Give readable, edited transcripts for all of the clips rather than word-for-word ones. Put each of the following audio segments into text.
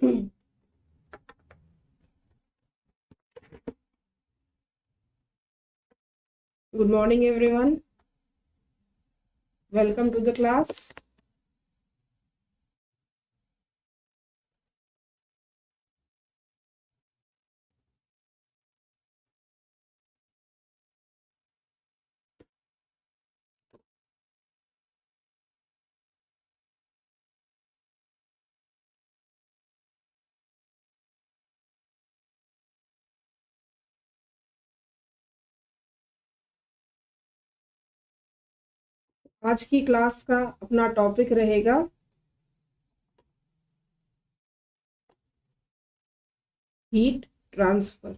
Good morning, everyone. Welcome to the class. आज की class का अपना टॉपिक रहेगा हीट ट्रांसफर।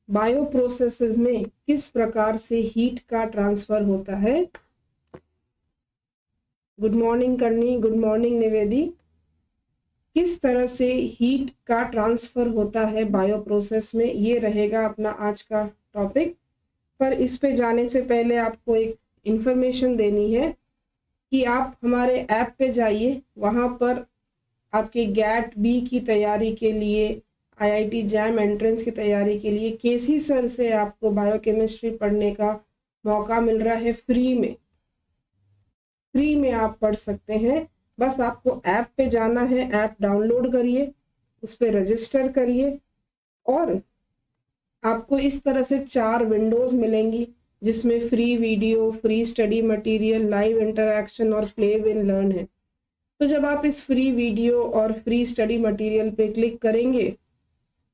बायो प्रोसेसेस में किस प्रकार से हीट का ट्रांसफर होता है। गुड मॉर्निंग करनी, गुड मॉर्निंग निवेदी। किस तरह से हीट का ट्रांसफर होता है बायो प्रोसेस में, ये रहेगा अपना आज का टॉपिक। पर इस पे जाने से पहले आपको एक इंफॉर्मेशन देनी है कि आप हमारे ऐप पे जाइए, वहाँ पर आपके GAT-B की तैयारी के लिए, IIT JAM एंट्रेंस की तैयारी के लिए केसी सर से आपको बायोकेमिस्ट्री पढ़ने का मौका मिल रहा है। फ्री में आप पढ़ सकते हैं। बस आपको ऐप पे जाना है, ऐप डाउनलोड करिए, उस पर रजिस्टर करिए और आपको इस तरह से 4 विंडोज मिलेंगी जिसमें free video, free study material, live interaction और प्ले विन लर्न है। तो जब आप इस फ्री वीडियो और फ्री स्टडी मटेरियल पे क्लिक करेंगे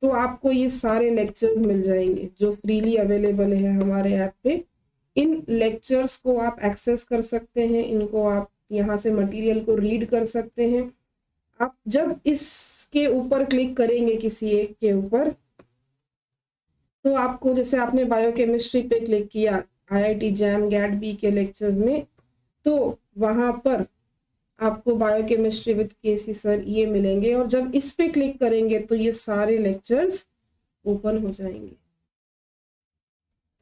तो आपको ये सारे लेक्चर्स मिल जाएंगे जो फ्रीली अवेलेबल है हमारे ऐप पे। इन लेक्चर्स को आप एक्सेस कर सकते हैं, इनको आप यहाँ से मटेरियल को रीड कर सकते हैं। आप जब इसके ऊपर क्लिक करेंगे किसी एक के ऊपर, तो आपको, जैसे आपने बायोकेमिस्ट्री पे क्लिक किया IIT JAM GAT-B के लेक्चर्स में, तो वहाँ पर आपको बायोकेमिस्ट्री विद केसी सर ये मिलेंगे और जब इस पे क्लिक करेंगे तो ये सारे लेक्चर्स ओपन हो जाएंगे।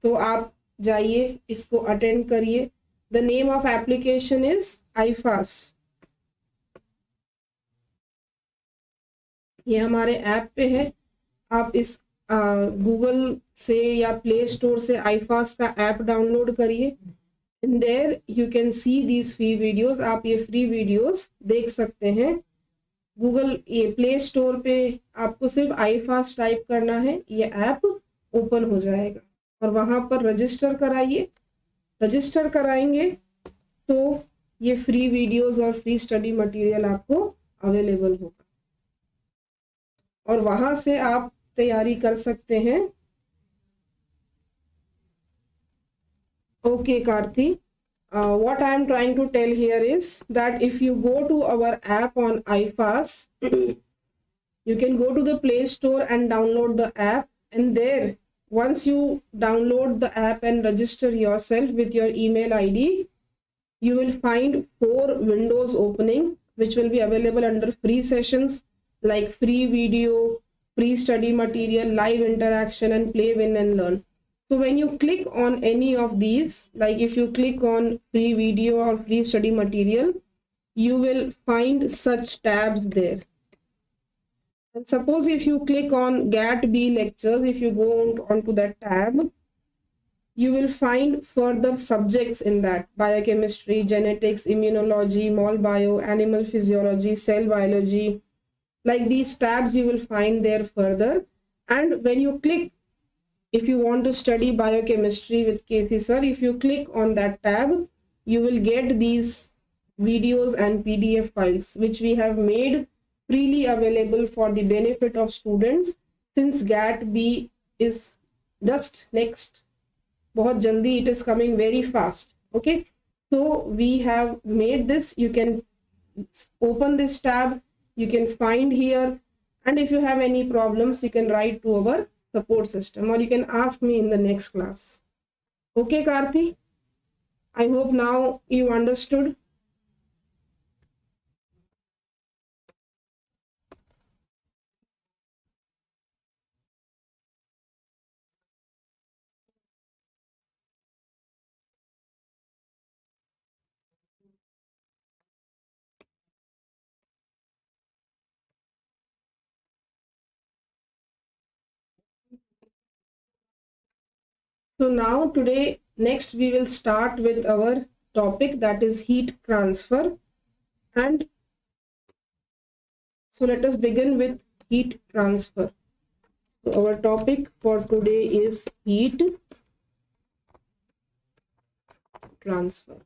तो आप जाइए, इसको अटेंड करिए। The name of application is IFAS। ये हमारे ऐप पे है। आप इस गूगल से या प्ले स्टोर से IFAS का ऐप डाउनलोड करिए। In their you can see these free videos. आप ये फ्री वीडियोस देख सकते हैं। गूगल ये प्ले स्टोर पे आपको सिर्फ IFAS टाइप करना है, ये ऐप ओपन हो जाएगा और वहां पर रजिस्टर कराइए। रजिस्टर कराएंगे तो ये फ्री वीडियोस और फ्री स्टडी मटेरियल आपको अवेलेबल होगा और वहां से आप तैयारी कर सकते हैं। Okay Karti, what I am trying to tell here is that if you go to our app on IFAS, you can go to the Play Store and download the app, and there, once you download the app and register yourself with your email ID, you will find 4 windows opening which will be available under free sessions like free video, free study material, live interaction and play, win and learn. So when you click on any of these, like if you click on free video or free study material, you will find such tabs there. And suppose if you click on GAT-B lectures, if you go onto that tab, you will find further subjects in that: biochemistry, genetics, immunology, mol bio, animal physiology, cell biology. Like these tabs you will find there further. And when you click, if you want to study biochemistry with Kethi sir, if you click on that tab, you will get these videos and PDF files which we have made freely available for the benefit of students, since GAT-B is just next. बहुत जल्दी, it is coming very fast. Okay, so we have made this. You can open this tab, you can find here, and if you have any problems you can write to our support system or you can ask me in the next class. Okay Karthi, I hope now you understood. So now today, next we will start with our topic, that is heat transfer. And so let us begin with heat transfer. So our topic for today is heat transfer.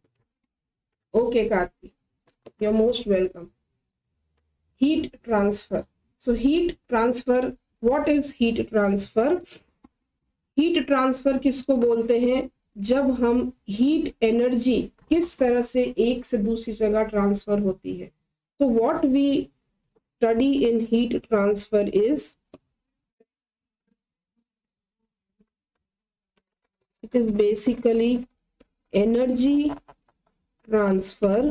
Okay, Karthi, you're most welcome. Heat transfer. So heat transfer, what is heat transfer? Heat transfer किसको बोलते हैं? जब हम heat energy किस तरह से एक से दूसरी जगह ट्रांसफर होती है. तो what we study in heat transfer is, it is basically energy transfer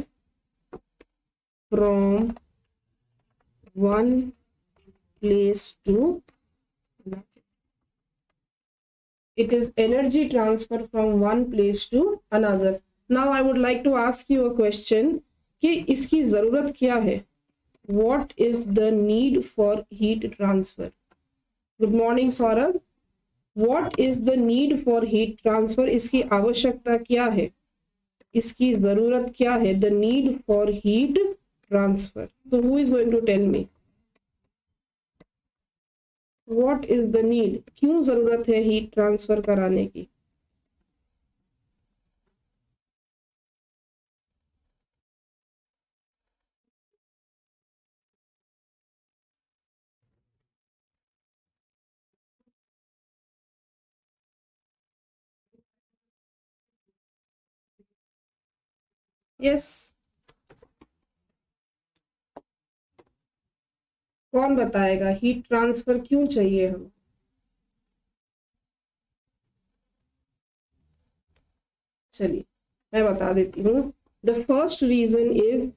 from one place to, it is energy transfer from one place to another. Now I would like to ask you a question कि इसकी जरूरत क्या है? What is the need for heat transfer? Good morning Saurabh. What is the need for heat transfer? इसकी आवश्यकता क्या है? इसकी जरूरत क्या है? The need for heat transfer. So who is going to tell me? What is the need? क्यों जरूरत है हीट ट्रांसफर कराने की? यस, कौन बताएगा हीट ट्रांसफर क्यों चाहिए हम? चलिए मैं बता देती हूँ. The first reason is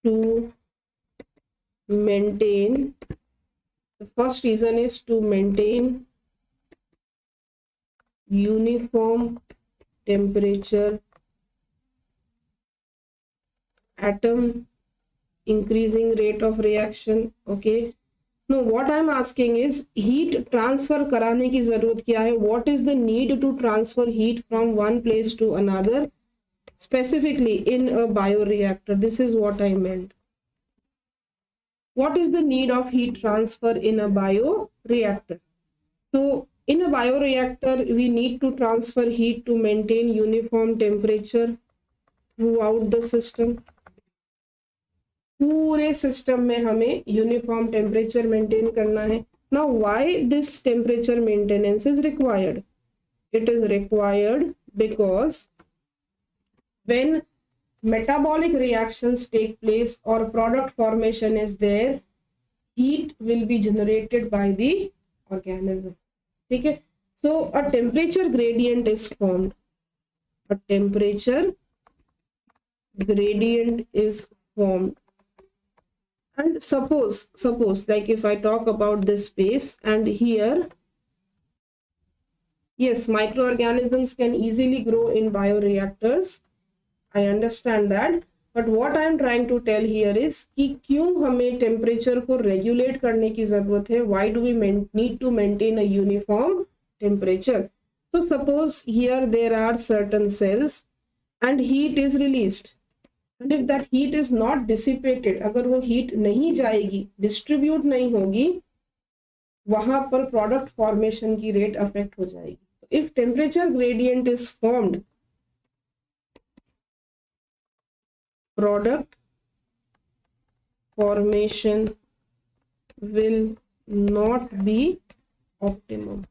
to maintain, the first reason is to maintain uniform temperature, atom increasing rate of reaction. Okay, no, what I'm asking is heat transfer कराने की जरूरत क्या है? What is the need to transfer heat from one place to another, specifically in a bioreactor? This is what I meant. What is the need of heat transfer in a bioreactor? So in a bioreactor we need to transfer heat to maintain uniform temperature throughout the system. पूरे system में हमें uniform temperature maintain करना है. Now why this temperature maintenance is required? It is required because when metabolic reactions take place or product formation is there, heat will be generated by the organism. ठीक है, so a temperature gradient is formed. A temperature gradient is formed. And suppose like if I talk about this space and here, yes, microorganisms can easily grow in bioreactors. I understand that, but what I am trying to tell here is कि क्यों हमें temperature को regulate करने की जरूरत है? Why do we need to maintain a uniform temperature? So suppose here there are certain cells and heat is released. And if that heat is not dissipated, अगर वो heat नहीं जाएगी, distribute नहीं होगी, वहां पर product formation की rate affect हो जाएगी. If temperature gradient is formed, product formation will not be optimum.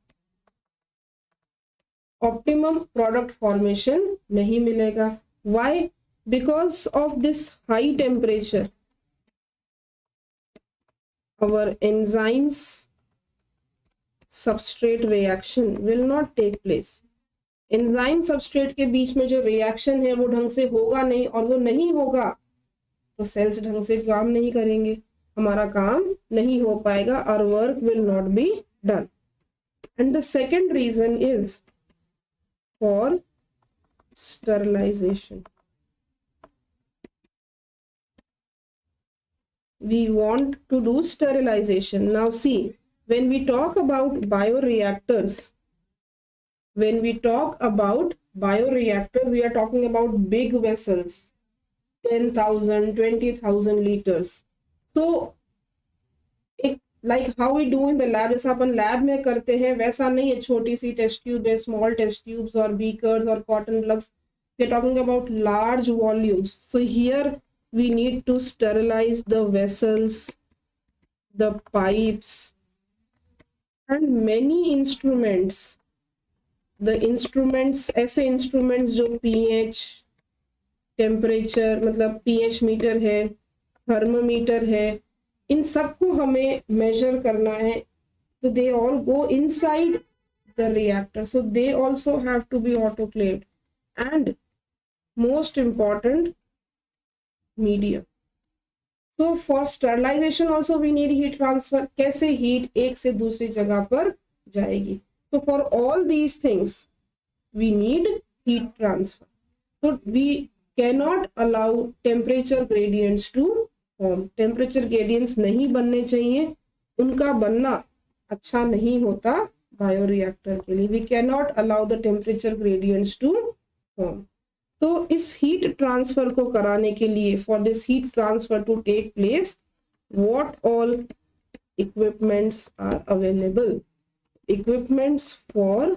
Optimum product formation नहीं मिलेगा. Why? Because of this high temperature, our enzymes substrate reaction will not take place. Enzyme substrate के बीच में जो reaction है वो ढंग से होगा नहीं, और वो नहीं होगा तो सेल्स ढंग से काम नहीं करेंगे, हमारा काम नहीं हो पाएगा, our work will not be done. And the second reason is for sterilization. We want to do sterilization. Now see, when we talk about bioreactors, when we talk about bioreactors, we are talking about big vessels, 10,000, 20,000 liters. So एक like how we do in the lab, जैसा अपन lab में करते हैं वैसा नहीं है, छोटी सी test tube है, स्मॉल टेस्ट ट्यूब्स और बीकर्स और cotton gloves. We are talking about large volumes. So here we need to sterilize the vessels, the pipes, and many instruments. The instruments, ऐसे instruments जो pH, टेम्परेचर मतलब pH metre है, thermometer है, इन सबको हमें major करना है. तो they all go inside the reactor. So they also have to be autoclaved. And most important, medium. So for sterilization also we need heat transfer. कैसे heat एक से दूसरी जगह पर जाएगी. So for all these things we need heat transfer. So we cannot allow temperature gradients to form. Temperature gradients नहीं बनने चाहिए, उनका बनना अच्छा नहीं होता बायोरिएक्टर के लिए. We cannot allow the temperature gradients to form. तो इस हीट ट्रांसफर को कराने के लिए, for this heat transfer to take place, what all equipments are available. Equipments for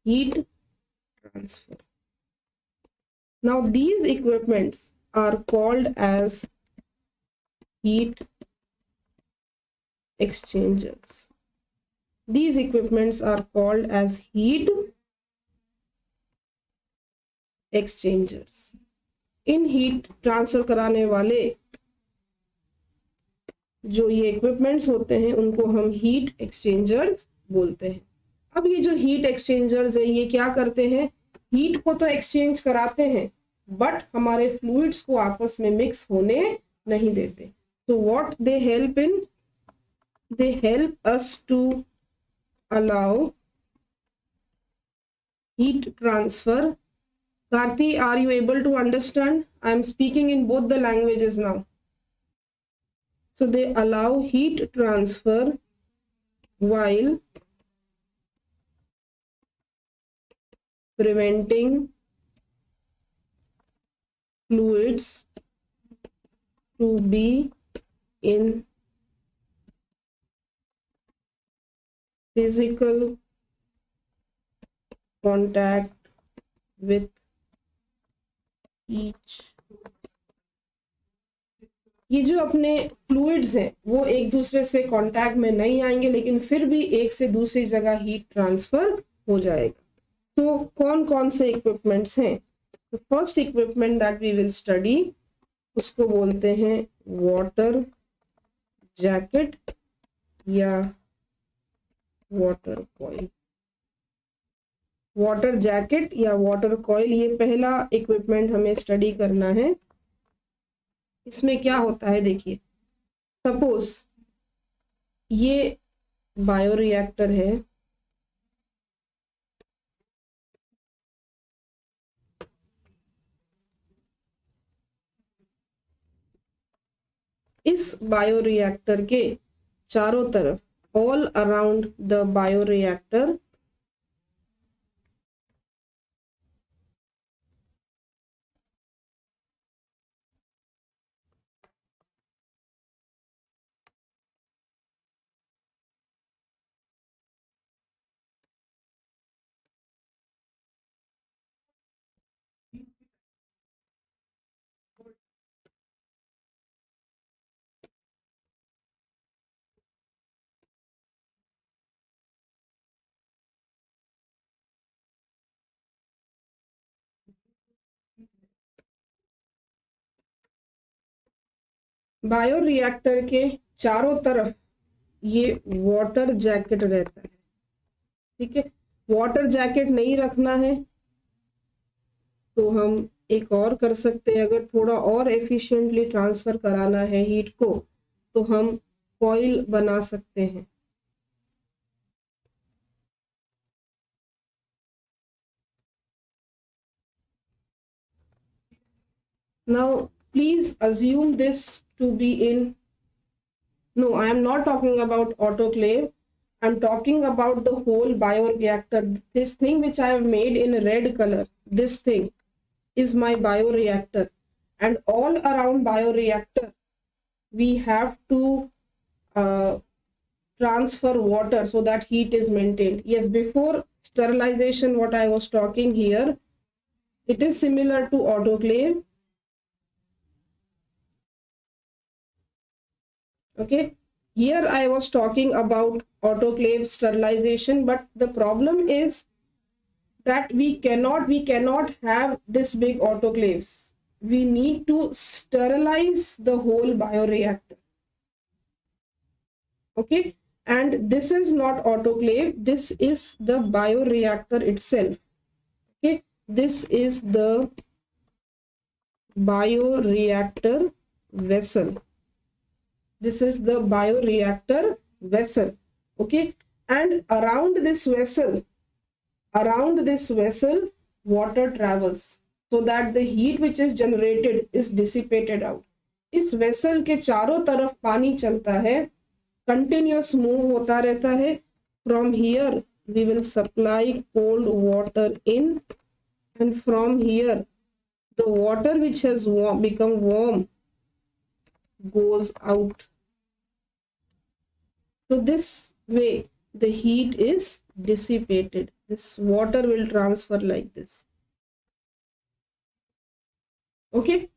heat transfer. Now these equipments are called as heat exchangers. These equipments are called as heat exchangers. इन heat transfer कराने वाले जो ये equipments होते हैं उनको हम heat exchangers बोलते हैं. अब ये जो हीट एक्सचेंजर्स है ये क्या करते हैं, हीट को तो एक्सचेंज कराते हैं बट हमारे फ्लूइड्स को आपस में मिक्स होने नहीं देते. So what they help in? They help us to allow heat transfer. Karthi, are you able to understand? I am speaking in both the languages now. So they allow heat transfer while preventing fluids to be in physical contact with each. ये जो अपने fluids हैं वो एक दूसरे से contact में नहीं आएंगे लेकिन फिर भी एक से दूसरी जगह हीट ट्रांसफर हो जाएगा. तो कौन कौन से इक्विपमेंट्स हैं? तो first equipment that we will study उसको बोलते हैं वाटर जैकेट या वाटर कॉइल. वाटर जैकेट या वाटर कॉइल, ये पहला इक्विपमेंट हमें स्टडी करना है. इसमें क्या होता है देखिए, सपोज ये बायोरिएक्टर है, इस बायोरिएक्टर के चारों तरफ all around the bioreactor bioreactor के चारों तरफ ये वाटर जैकेट रहता है. ठीक है, वाटर जैकेट नहीं रखना है तो हम एक और कर सकते हैं. अगर थोड़ा और एफिशिएंटली ट्रांसफर कराना है हीट को तो हम कॉइल बना सकते हैं. Now please assume this to be in, no, I am not talking about autoclave. I'm talking about the whole bioreactor. This thing which I have made in red color, this thing is my bioreactor, and all around bioreactor we have to transfer water so that heat is maintained. Yes, before sterilization, what I was talking here, it is similar to autoclave. Okay, here I was talking about autoclave sterilization, but the problem is that we cannot have this big autoclaves. We need to sterilize the whole bioreactor. Okay, and this is not autoclave, this is the bioreactor itself. Okay, this is the bioreactor vessel. This is the bioreactor vessel. Okay, and around this vessel water travels so that the heat which is generated is dissipated out. इस vessel के चारों तरफ पानी चलता है, continuous move होता रहता है. From here we will supply cold water in, and from here the water which has become warm goes out. So this way the heat is dissipated. This water will transfer like this. Okay,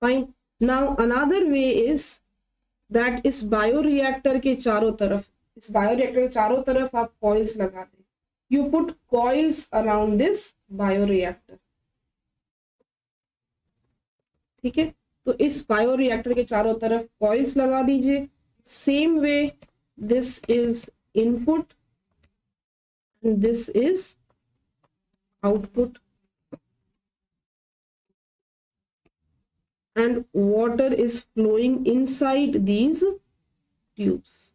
fine. Now another way is that इस bioreactor के चारों तरफ आप coils लगा दें. You put coils around this bioreactor. ठीक है, तो इस बायोरिएक्टर के चारों तरफ कॉइल्स लगा दीजिए. Same way this is input and this is output, and water is flowing inside these tubes.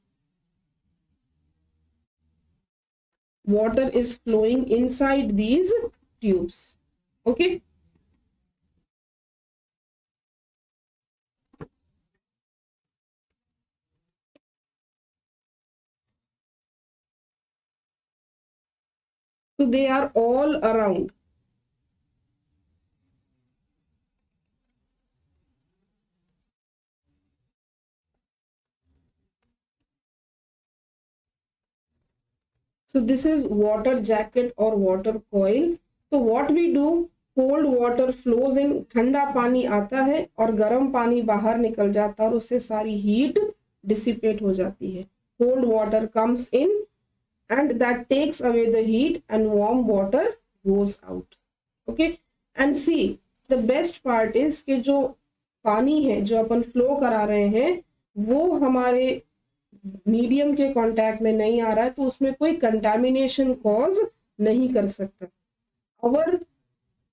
Water is flowing inside these tubes. Okay, so they are all around. So this is water jacket or water coil. So what we do, cold water flows in, ठंडा पानी आता है और गर्म पानी बाहर निकल जाता है और उससे सारी हीट डिसिपेट हो जाती है. Cold water comes in and that takes away the heat and warm water goes out. Okay, and see the best part is कि जो पानी है जो अपन फ्लो करा रहे हैं वो हमारे मीडियम के कांटेक्ट में नहीं आ रहा है, तो उसमें कोई कंटामिनेशन कॉज नहीं कर सकता. Our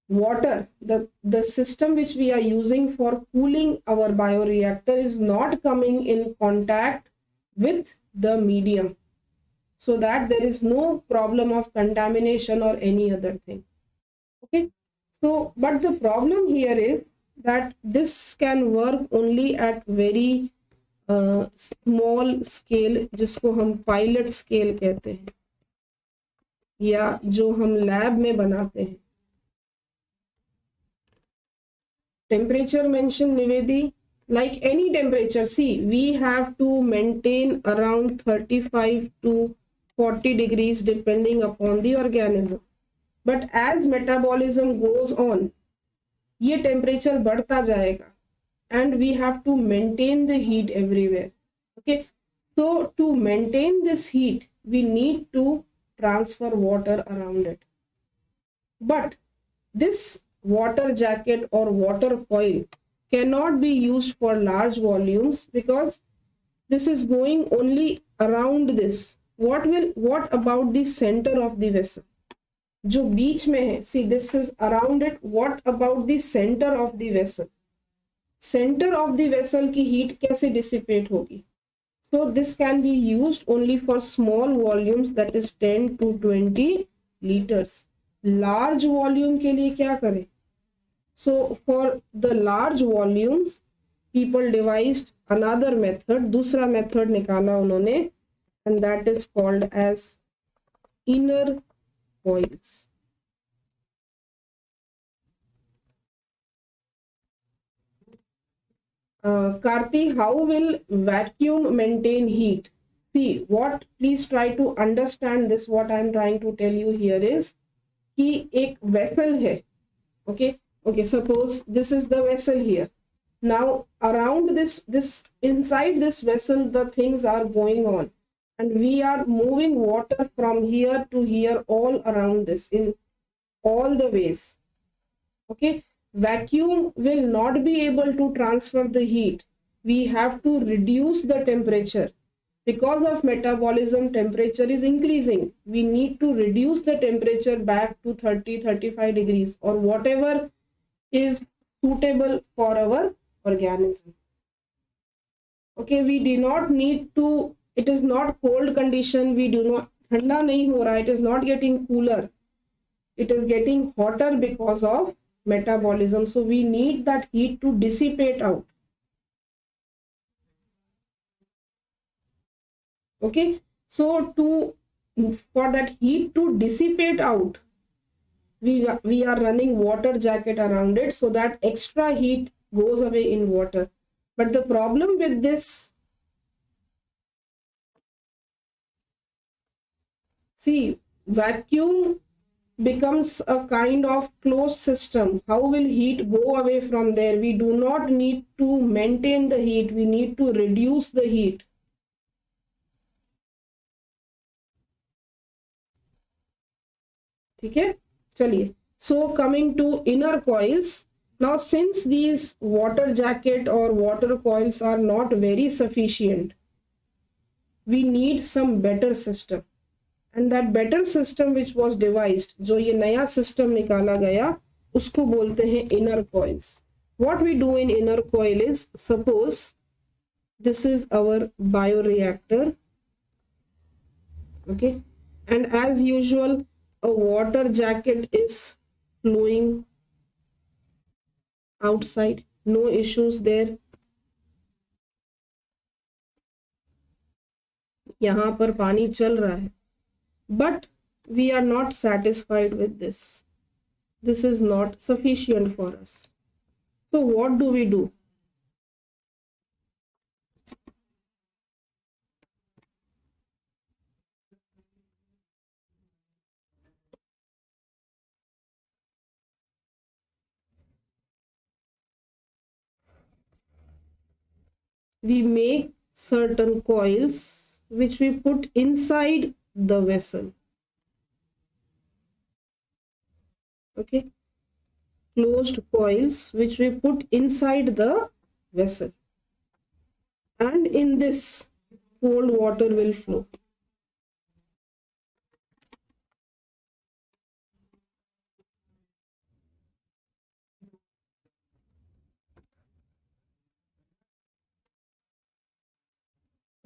water, the system which we are using for cooling our bioreactor is not coming in contact with the medium, so that there is no problem of contamination or any other thing. Okay, so but the problem here is that this can work only at very small scale, जिसको हम pilot scale कहते हैं या जो हम lab में बनाते हैं. Temperature mention Nivedi, like any temperature, see we have to maintain around 35 to 40 degrees depending upon the organism, but as metabolism goes on ये टेम्परेचर बढ़ता जाएगा and we have to maintain the heat everywhere. Okay, so to maintain this heat we need to transfer water around it, but this water jacket or water coil cannot be used for large volumes because this is going only around this. What about the center of the vessel जो बीच में है? See, this is around it. What about the center of the vessel? Center of the vessel की heat कैसे dissipate होगी? So this can be used only for small volumes, that is 10 to 20 liters. Large volume के लिए क्या करें? So for the large volumes people devised another method, दूसरा method निकाला उन्होंने, and that is called as inner coils. Karti, how will vacuum maintain heat? See what, please try to understand this. What I am trying to tell you here is कि एक vessel है, okay, suppose this is the vessel here. Now around this inside this vessel the things are going on, and we are moving water from here to here all around this in all the ways. Okay, vacuum will not be able to transfer the heat. We have to reduce the temperature. Because of metabolism, temperature is increasing. We need to reduce the temperature back to 30-35 degrees or whatever is suitable for our organism. Okay, we do not need to, it is not cold condition, we do not, ठंडा नहीं हो रहा, it is not getting cooler, it is getting hotter because of metabolism. So we need that heat to dissipate out. Okay, so for that heat to dissipate out, we are running water jacket around it, so that extra heat goes away in water. But the problem with this, see, vacuum becomes a kind of closed system. How will heat go away from there? We do not need to maintain the heat, we need to reduce the heat. ठीक है, चलिए. So coming to inner coils, now since these water jacket or water coils are not very sufficient, we need some better system, and that better system which was devised, जो ये नया system निकाला गया, उसको बोलते हैं inner coils. What we do in inner coil is, suppose this is our bioreactor, okay, and as usual a water jacket is flowing outside, no issues there. यहाँ पर पानी चल रहा है, but we are not satisfied with this. This is not sufficient for us. So what do we do? We make certain coils which we put inside the vessel. Okay, closed coils which we put inside the vessel, and in this cold water will flow.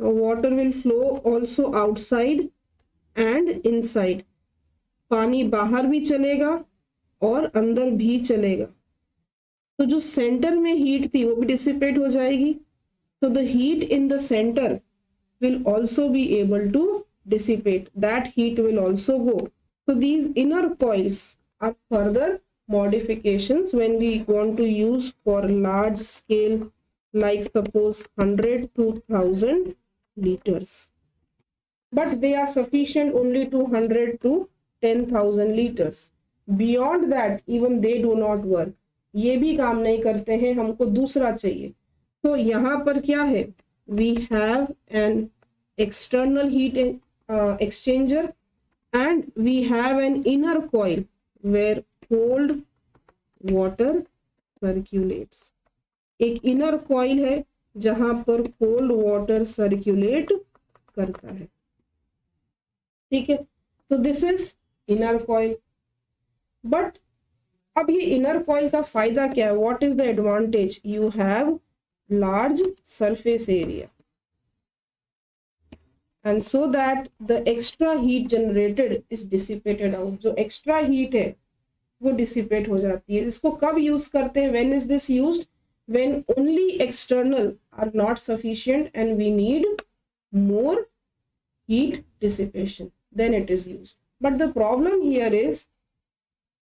Water will flow also outside and inside. पानी बाहर भी चलेगा और अंदर भी चलेगा. तो जो सेंटर में हीट थी वो भी डिसिपेट हो जाएगी. So the heat in the center will also be able to dissipate. That heat will also go. So these inner coils are further modifications when we want to use for large scale, like suppose 100 to 1000 liters, but they are sufficient only to 100 to 10,000 liters. Beyond that even they do not work. ये भी काम नहीं करते हैं, हमको दूसरा चाहिए. तो यहाँ पर क्या है, we have an external heat exchanger, and we have an inner coil where cold water circulates. एक inner coil है जहां पर कोल्ड वाटर सर्कुलेट करता है. ठीक है, तो this is inner coil. But अब ये इनर कॉइल का फायदा क्या है? What is the advantage? You have large surface area, and so that the extra heat generated is dissipated out. जो एक्स्ट्रा हीट है वो डिसिपेट हो जाती है. इसको कब यूज करते हैं? When is this used? when only external are not sufficient and we need more heat dissipation, then it is used. But the problem here is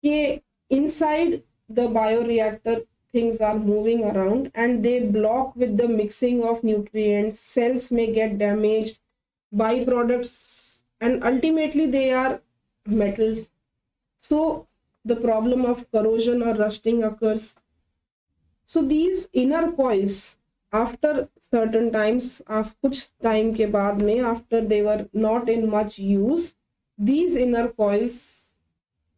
that inside the bioreactor things are moving around and they block with the mixing of nutrients, cells may get damaged, byproducts, and ultimately they are metal. So the problem of corrosion or rusting occurs. So these inner coils, after certain times, kuch time ke baad mein, after they were not in much use, these inner coils,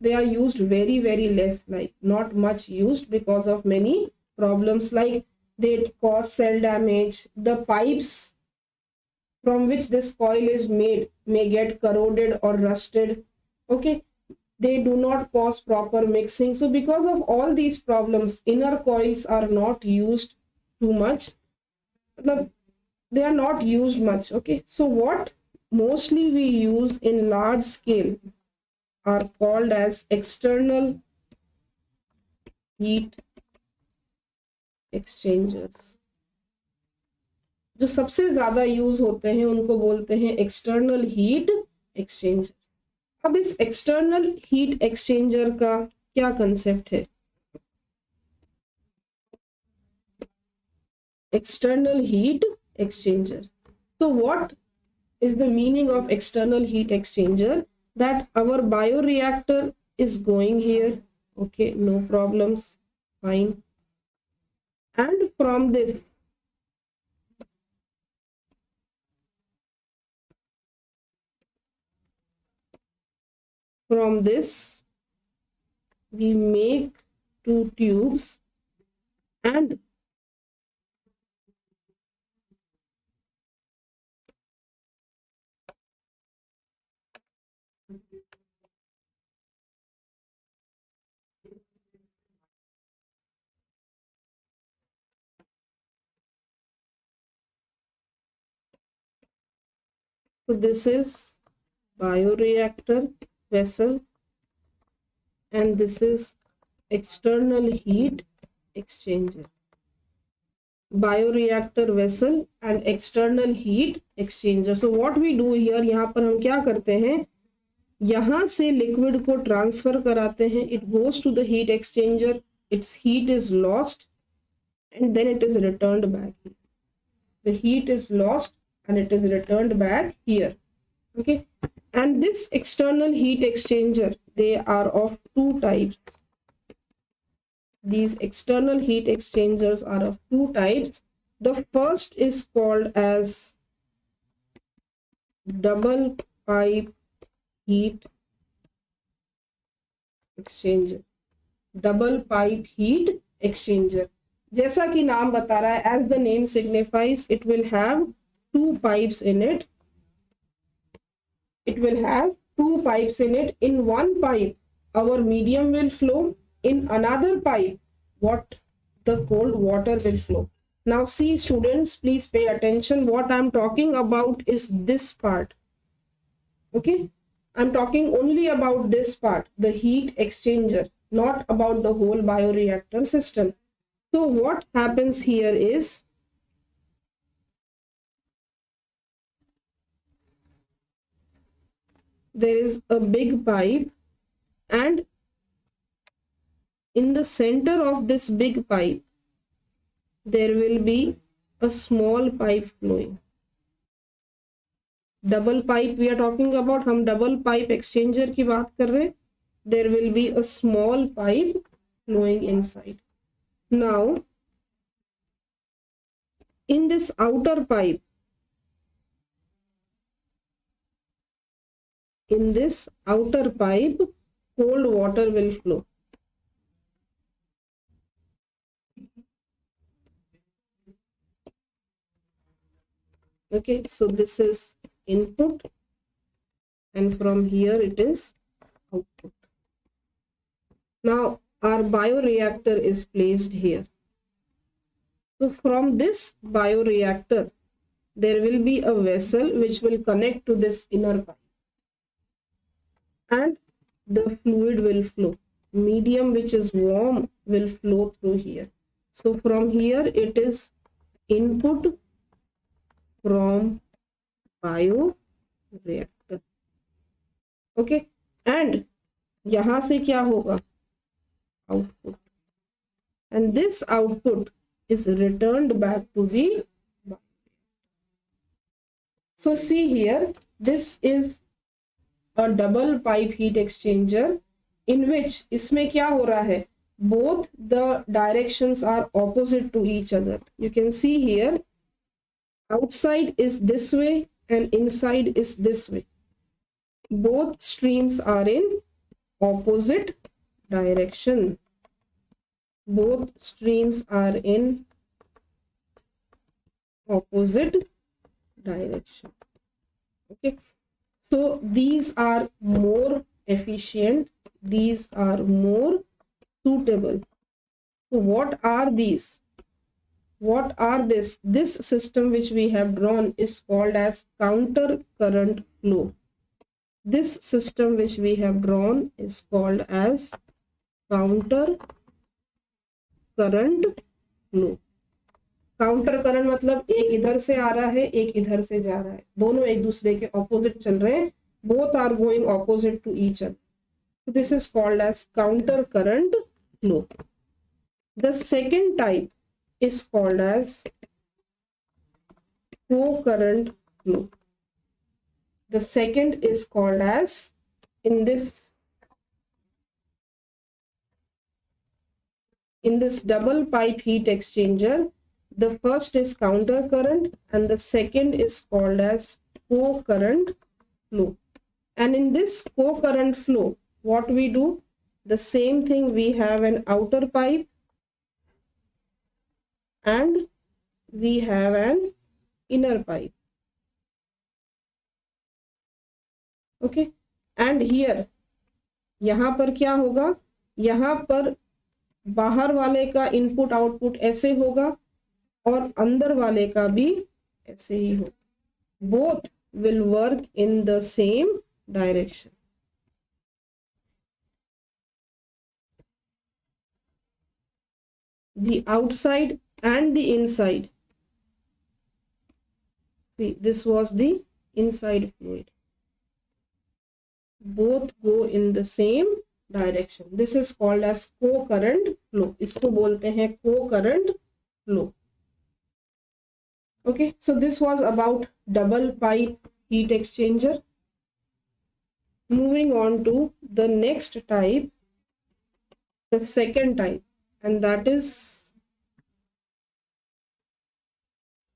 they are used very, very less, like not much used because of many problems, like they cause cell damage. The pipes from which this coil is made may get corroded or rusted. Okay, they do not cause proper mixing. So because of all these problems, inner coils are not used too much. They are not used much. Okay, so what mostly we use in large scale are called as external heat exchangers. जो सबसे ज्यादा use होते हैं उनको बोलते हैं external heat exchanger. अब इस एक्सटर्नल हीट एक्सचेंजर का क्या कंसेप्ट है? External heat exchanger. So what is the meaning of external heat exchanger? That our bioreactor is going here. Okay, no problems, fine. And from this we make two tubes and so this is bioreactor vessel and this is external heat exchanger. Bioreactor vessel and external heat exchanger. So what we do here, यहाँ पर हम क्या करते हैं, यहाँ से liquid को transfer कराते हैं. It goes to the heat exchanger, its heat is lost and then it is returned back. The heat is lost and it is returned back here. Okay, and this external heat exchanger, they are of two types. These external heat exchangers are of two types. The first is called as double pipe heat exchanger. Double pipe heat exchanger. जैसा कि नाम बता रहा है, as the name signifies, it will have two pipes in it. It will have two pipes in it. In one pipe, our medium will flow. In another pipe, what the cold water will flow. Now see students, please pay attention. What I'm talking about is this part. Okay, I'm talking only about this part, the heat exchanger, not about the whole bioreactor system. So what happens here is, there is a big pipe and in the center of this big pipe there will be a small pipe flowing. Double pipe we are talking about, हम double pipe exchanger की बात कर रहे हैं. There will be a small pipe flowing inside. Now in this outer pipe, cold water will flow. Okay, so this is input and from here it is output. Now our bioreactor is placed here. So from this bioreactor there will be a vessel which will connect to this inner pipe and the fluid will flow. Medium which is warm will flow through here. So from here it is input from bioreactor. Okay, and यहाँ से क्या होगा, output, and this output is returned back to the bioreactor. So see here, this is a double pipe heat exchanger in which इसमें क्या हो रहा है, both the directions are opposite to each other. You can see here, outside is this way and inside is this way. Both streams are in opposite direction. Both streams are in opposite direction. Okay, so these are more efficient, these are more suitable. So what are these? What are this? This system which we have drawn is called as counter current flow. This system which we have drawn is called as counter current flow. Counter current मतलब एक इधर से आ रहा है, एक इधर से जा रहा है, दोनों एक दूसरे के ऑपोजिट चल रहे हैं, both are going opposite to each other. So this is called as counter current flow. The second type is called as co-current flow. The second is called as, in this double pipe heat exchanger, the first is counter current and the second is called as co-current flow. And in this co-current flow, what we do, the same thing, we have an outer pipe and we have an inner pipe. Okay, and here यहाँ पर क्या होगा, यहाँ पर बाहर वाले का input output ऐसे होगा और अंदर वाले का भी ऐसे ही होगा. Both will work in the same direction. The outside and the inside. See, this was the inside fluid. Both go in the same direction. This is called as co-current flow. इसको बोलते हैं co-current flow. Okay, so this was about double pipe heat exchanger. Moving on to the next type, the second type, and that is,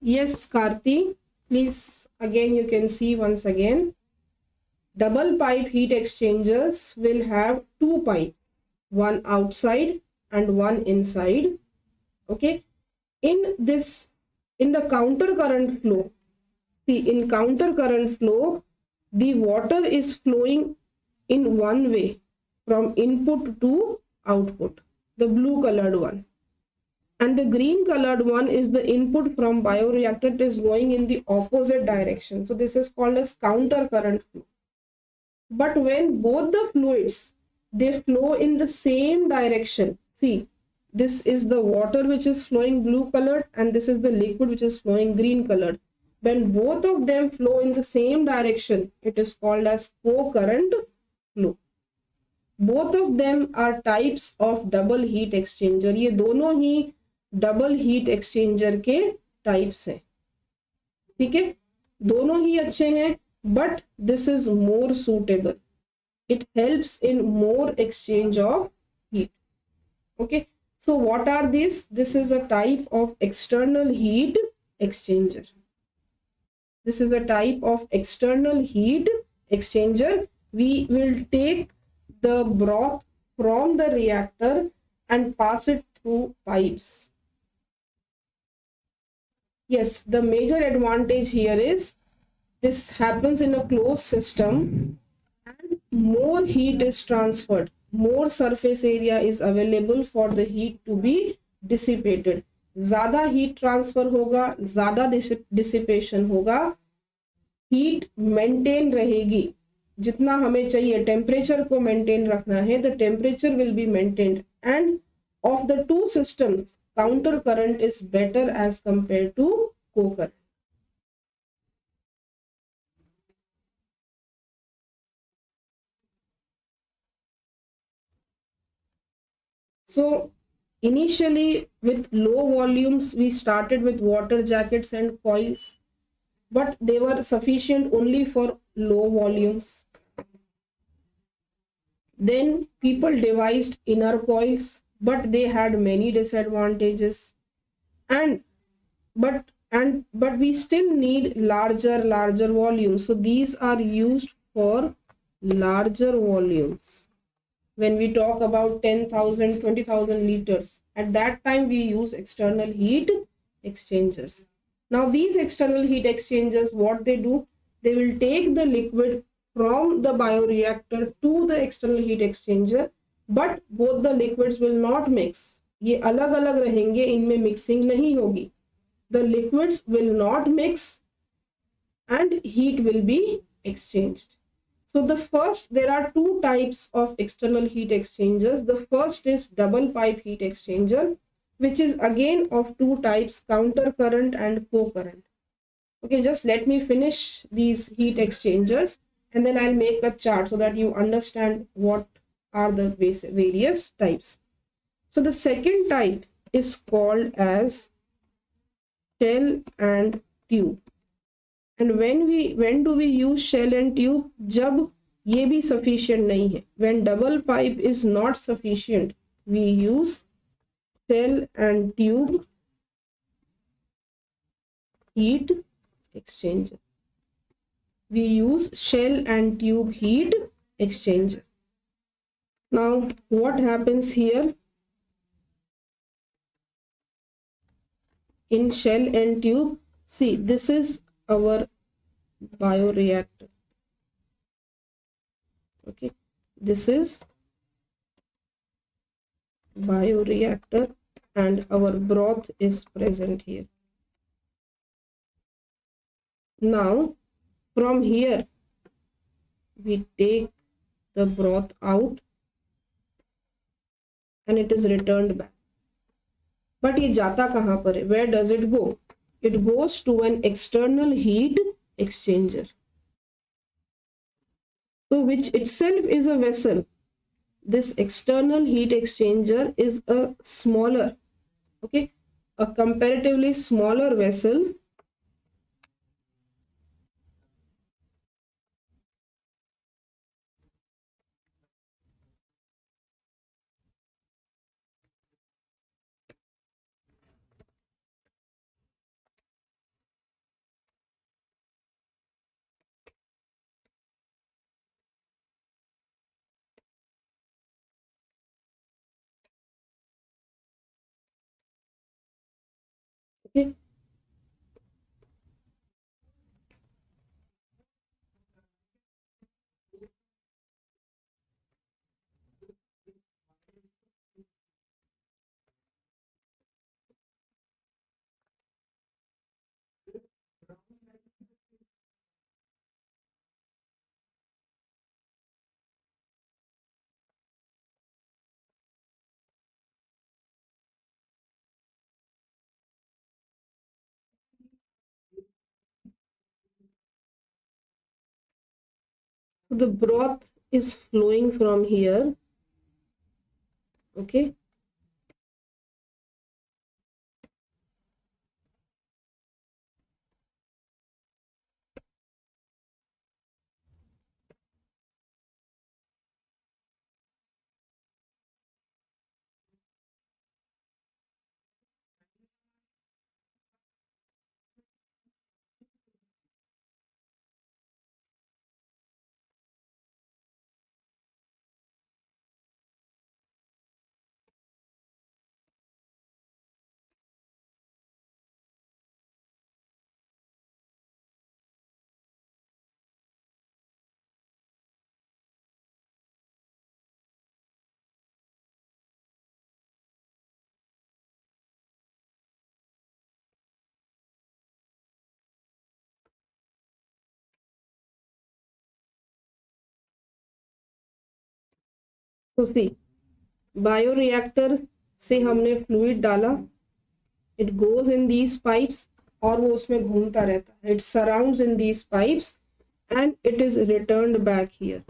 yes, Karti, please, again you can see once again, double pipe heat exchangers will have two pipes, one outside and one inside. Okay, in the counter current flow, see, in counter current flow, the water is flowing in one way from input to output, the blue colored one, and the green colored one is the input from bioreactor. It is going in the opposite direction, so this is called as counter current flow. But when both the fluids, they flow in the same direction, see, this is the water which is flowing blue colored and this is the liquid which is flowing green colored. When both of them flow in the same direction, it is called as co-current flow. Both of them are types of double heat exchanger. ये दोनों ही double heat exchanger के types हैं. ठीक है, दोनों ही अच्छे हैं, but this is more suitable. It helps in more exchange of heat. Okay, so what are these? This is a type of external heat exchanger. This is a type of external heat exchanger. We will take the broth from the reactor and pass it through pipes. Yes, the major advantage here is this happens in a closed system and more heat is transferred. More surface area is available for the heat to be dissipated. ज़्यादा heat transfer होगा, ज़्यादा dissipation होगा, heat maintain रहेगी. जितना हमें चाहिए temperature को maintain रखना है, the temperature will be maintained and of the two systems, counter current is better as compared to co-current. So initially with low volumes, we started with water jackets and coils, but they were sufficient only for low volumes. Then people devised inner coils, but they had many disadvantages. And but we still need larger volumes. So these are used for larger volumes. When we talk about 10,000, 20,000 liters, at that time we use external heat exchangers. Now these external heat exchangers, what they do, they will take the liquid from the bioreactor to the external heat exchanger, but both the liquids will not mix. ये अलग अलग रहेंगे, इनमें mixing नहीं होगी. The liquids will not mix and heat will be exchanged. So the first, there are two types of external heat exchangers. The first is double pipe heat exchanger, which is again of two types, counter current and co-current. Okay, just let me finish these heat exchangers and then I'll make a chart so that you understand what are the various types. So the second type is called as shell and tube. And when do we use shell and tube? जब ये भी sufficient नहीं है. When double pipe is not sufficient, we use shell and tube heat exchanger. We use shell and tube heat exchanger. Now what happens here? In shell and tube, see, this is our bioreactor. Okay, this is bioreactor and our broth is present here. Now from here we take the broth out and it is returned back. But ये जाता कहाँ पर है? Where does it go? It goes to an external heat exchanger. So which itself is a vessel. This external heat exchanger is a smaller, okay, a comparatively smaller vessel. Okay. So the broth is flowing from here. Okay. So see, bioreactor से हमने fluid डाला, it goes in these pipes और वो उसमें घूमता रहता है, it surrounds in these pipes and it is returned back here.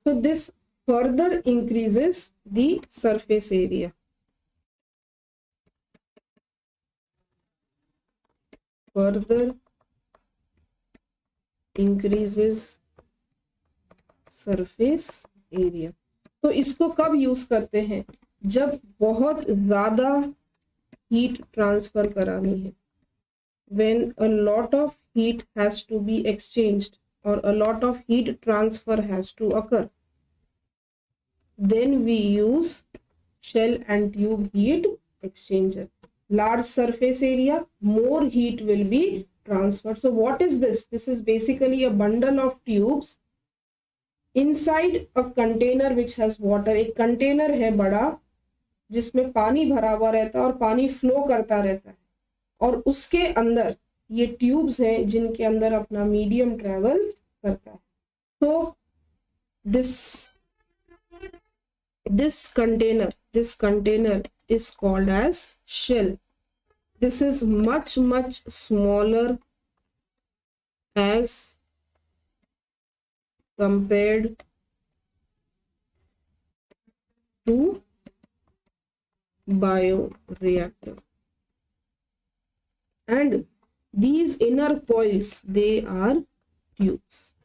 So this further increases the surface area. Further increases surface area. तो इसको कब यूज करते हैं? जब बहुत ज्यादा हीट ट्रांसफर करानी है. When a lot of heat has to be exchanged or a lot of heat transfer has to occur, then we use shell and tube heat exchanger. Large surface area, more heat will be transferred. So what is this? This is basically a bundle of tubes inside a container which has water. एक container है बड़ा जिसमें पानी भरा हुआ रहता है और पानी फ्लो करता रहता है, और उसके अंदर ये ट्यूब्स हैं जिनके अंदर अपना मीडियम ट्रेवल करता है. तो this container is called as shell. This is much smaller as compared to bioreactor, and these inner coils, they are tubes.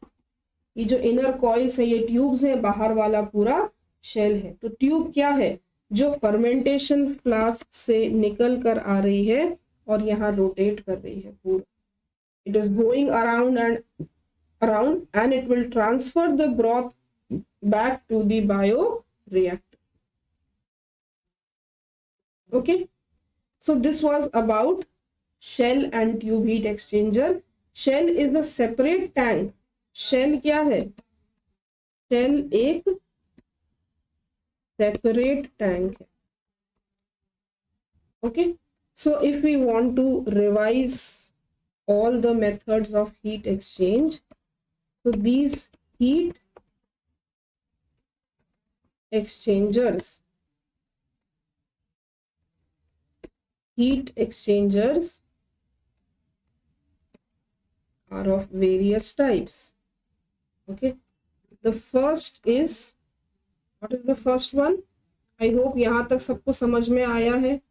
ये जो inner coils है ये tubes है, बाहर वाला पूरा शेल है. तो ट्यूब क्या है? जो फर्मेंटेशन फ्लास्क से निकल कर आ रही है और यहाँ रोटेट कर रही है पूरा. It is going around and it will transfer the broth back to the bioreactor. Okay, so this was about shell and tube heat exchanger. Shell is the separate tank. Shell क्या है? Shell एक separate tank. Okay, so if we want to revise all the methods of heat exchange, so these heat exchangers are of various types. Okay, the first is, what is the first one? I hope यहाँ तक सबको समझ में आया है.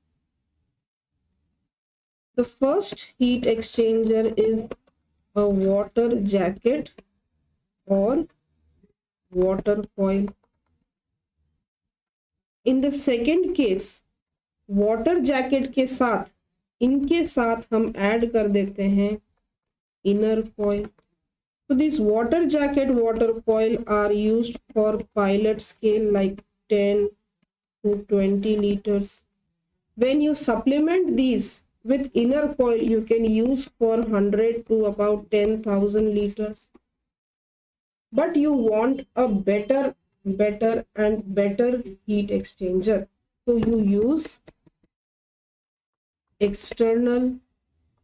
The first heat exchanger is a water jacket or water coil. In the second case, water jacket के साथ, इनके साथ हम ऐड कर देते हैं inner coil. So these water jacket, water coil are used for pilot scale like 10 to 20 liters. When you supplement these with inner coil, you can use for 100 to about 10,000 liters. But you want a better heat exchanger. So you use external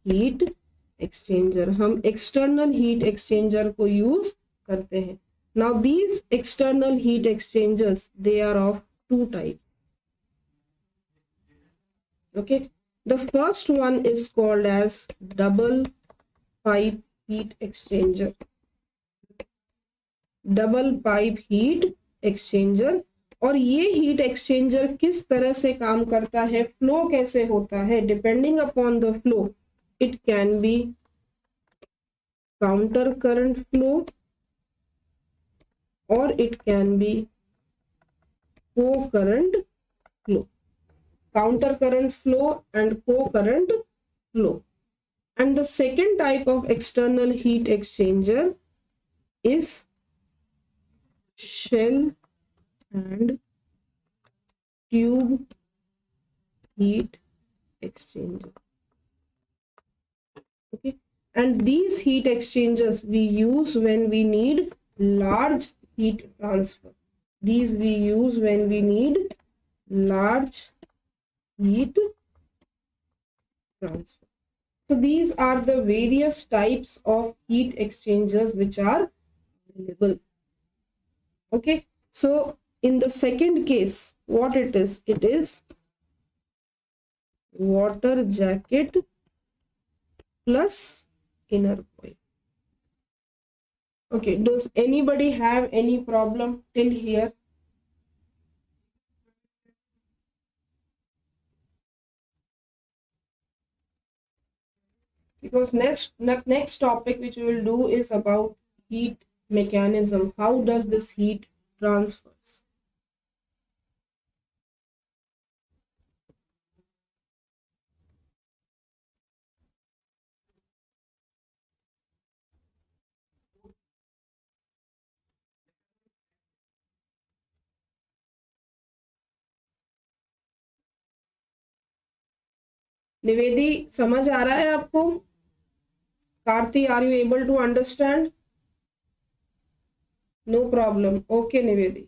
heat exchanger. हम external heat exchanger को use करते हैं. Now these external heat exchangers, they are of two type. Okay, the first one is called as double pipe heat exchanger. Double pipe heat exchanger. और ये heat exchanger किस तरह से काम करता है, फ्लो कैसे होता है? Depending upon the flow, it can be counter current flow or it can be co-current flow. Counter current flow and co-current flow. And the second type of external heat exchanger is shell and tube heat exchanger. Okay, and these heat exchangers we use when we need large heat transfer. These we use when we need large heat transfer. So these are the various types of heat exchangers which are available. Okay, so in the second case, what it is water jacket plus inner coil. Okay, does anybody have any problem till here? Because next topic which we will do is about heat mechanism. How does this heat transfers? Nivedi समझ आ रहा है आपको? Karthi, are you able to understand? No problem. Okay Nivedi.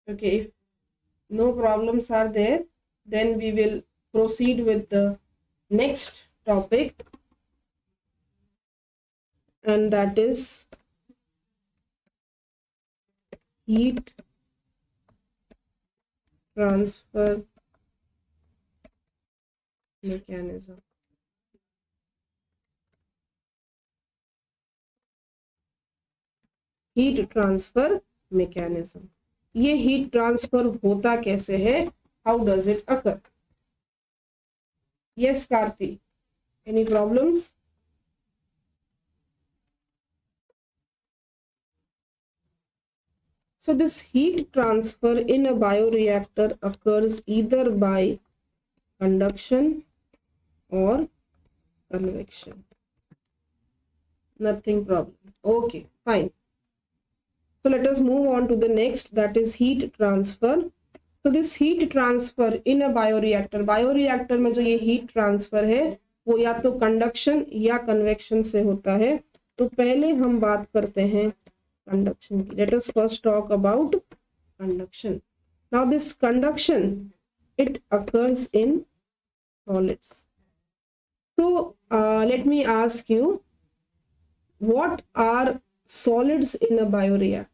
Okay, if no problems are there, then we will proceed with the next topic, and that is heat transfer mechanism. Heat transfer mechanism. ये heat transfer होता कैसे है? How does it occur? Yes Karti, any problems? So this heat transfer in a bioreactor occurs either by conduction or convection. Nothing problem. Okay, fine. So let us move on to the next, that is heat transfer. So this heat transfer in a bioreactor, bioreactor में जो ये heat transfer है वो या तो conduction या convection से होता है. तो पहले हम बात करते हैं conduction की. Let us first talk about conduction. Now this conduction, it occurs in solids. So let me ask you, what are solids in a bioreactor?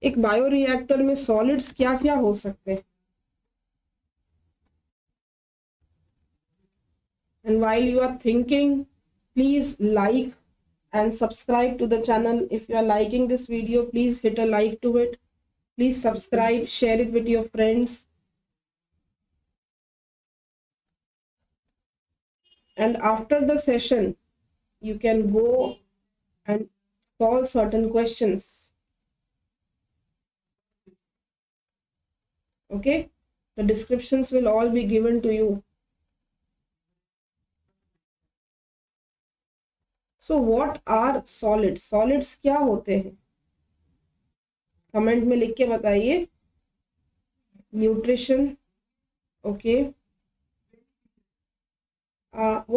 एक बायोरिएक्टर में सॉलिड्स क्या क्या हो सकते हैं? And while you are thinking, please like and subscribe to the channel. If you are liking this video, please hit a like to it. Please subscribe, share it with your friends. And after the session, you can go and solve certain questions. Okay, the descriptions will all be given to you. So what are solids? Solids क्या होते हैं? Comment में लिख के बताइए. Nutrition. Okay.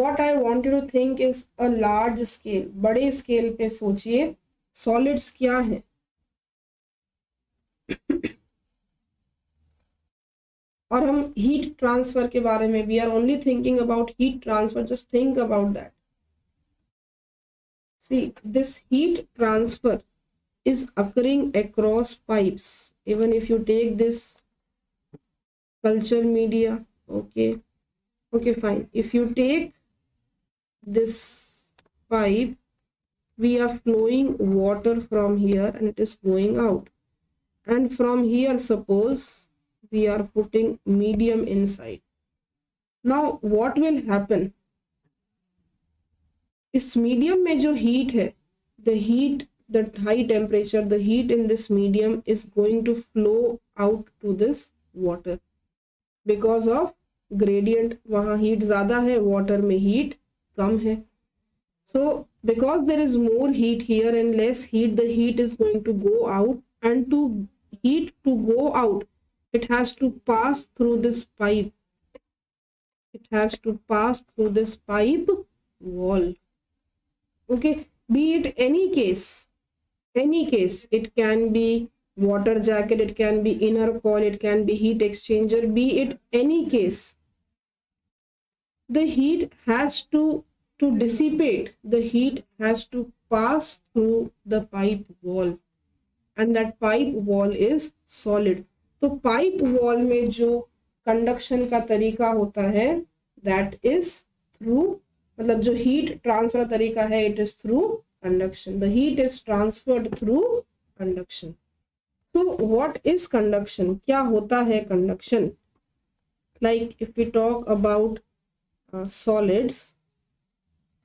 What I want you to think is a large scale. बड़े scale पे सोचिए solids क्या है. और हम हीट ट्रांसफर के बारे में, we are only thinking about heat transfer. Just think about that. See, this heat transfer is occurring across pipes. Even if you take this culture media, okay, fine. If you take this pipe, we are flowing water from here and it is going out, and from here suppose we are putting medium inside. Now what will happen? इस medium में जो heat है, the high temperature, the heat in this medium is going to flow out to this water because of gradient. वहाँ heat ज़्यादा है, water में heat कम है. So because there is more heat here and less heat, the heat is going to go out, and to heat to go out, it has to pass through this pipe. It has to pass through this pipe wall. Okay, be it any case, it can be water jacket, it can be inner coil, it can be heat exchanger, be it any case, the heat has to dissipate, the heat has to pass through the pipe wall, and that pipe wall is solid. तो pipe wall में जो conduction का तरीका होता है, that is through, मतलब जो heat transfer तरीका है, it is through conduction. The heat is transferred through conduction. So what is conduction? क्या होता है conduction? Like if we talk about solids,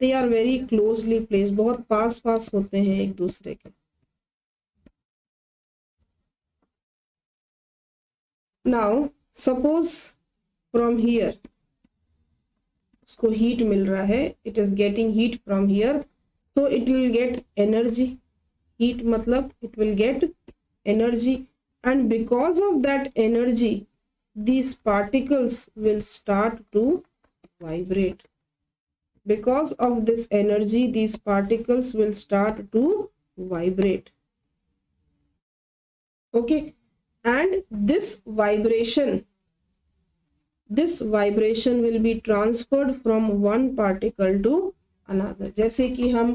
they are very closely placed, बहुत पास पास होते हैं एक दूसरे के. नाउ सपोज फ्रॉम हियर उसको हीट मिल रहा है, it is getting heat from here, so it will get energy. Heat मतलब it will get energy, and because of that energy these particles will start to vibrate. Because of this energy these particles will start to vibrate. Okay, and this vibration will be transferred from one particle to another. जैसे कि हम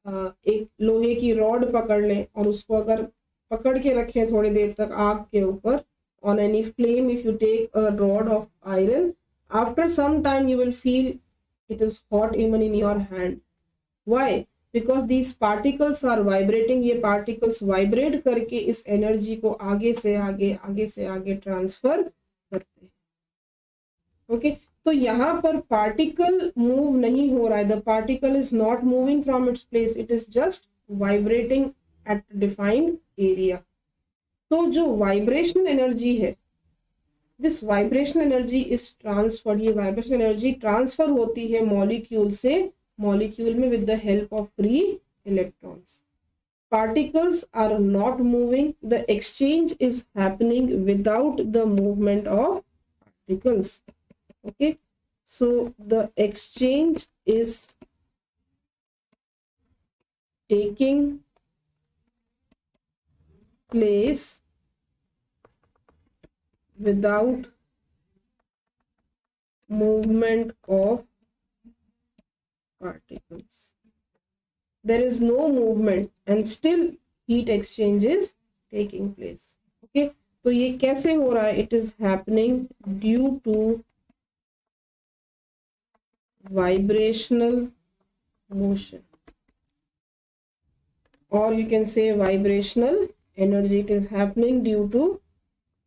एक लोहे की rod पकड़ लें और उसको अगर पकड़ के रखें थोड़ी देर तक आग के ऊपर, on any flame, if you take a rod of iron, after some time you will feel it is hot even in your hand. Why? Because these particles are vibrating. ये particles vibrate करके इस energy को आगे से आगे transfer करते हैं. Okay, तो यहाँ पर particle मूव नहीं हो रहा है. The particle is not moving from its place. It is just vibrating at defined area. तो जो वाइब्रेशनल एनर्जी है, this vibrational energy is transferred. ये वाइब्रेशनल एनर्जी ट्रांसफर होती है मॉलिक्यूल से मॉलिक्यूल में with the help of free electrons. particles are not moving, the exchange is happening without the movement of particles. Okay, so the exchange is taking place without movement of particles. There is no movement and still heat exchange is taking place. Okay, तो ये कैसे हो रहा है? It is happening due to vibrational motion, or you can say vibrational energy. It is happening due to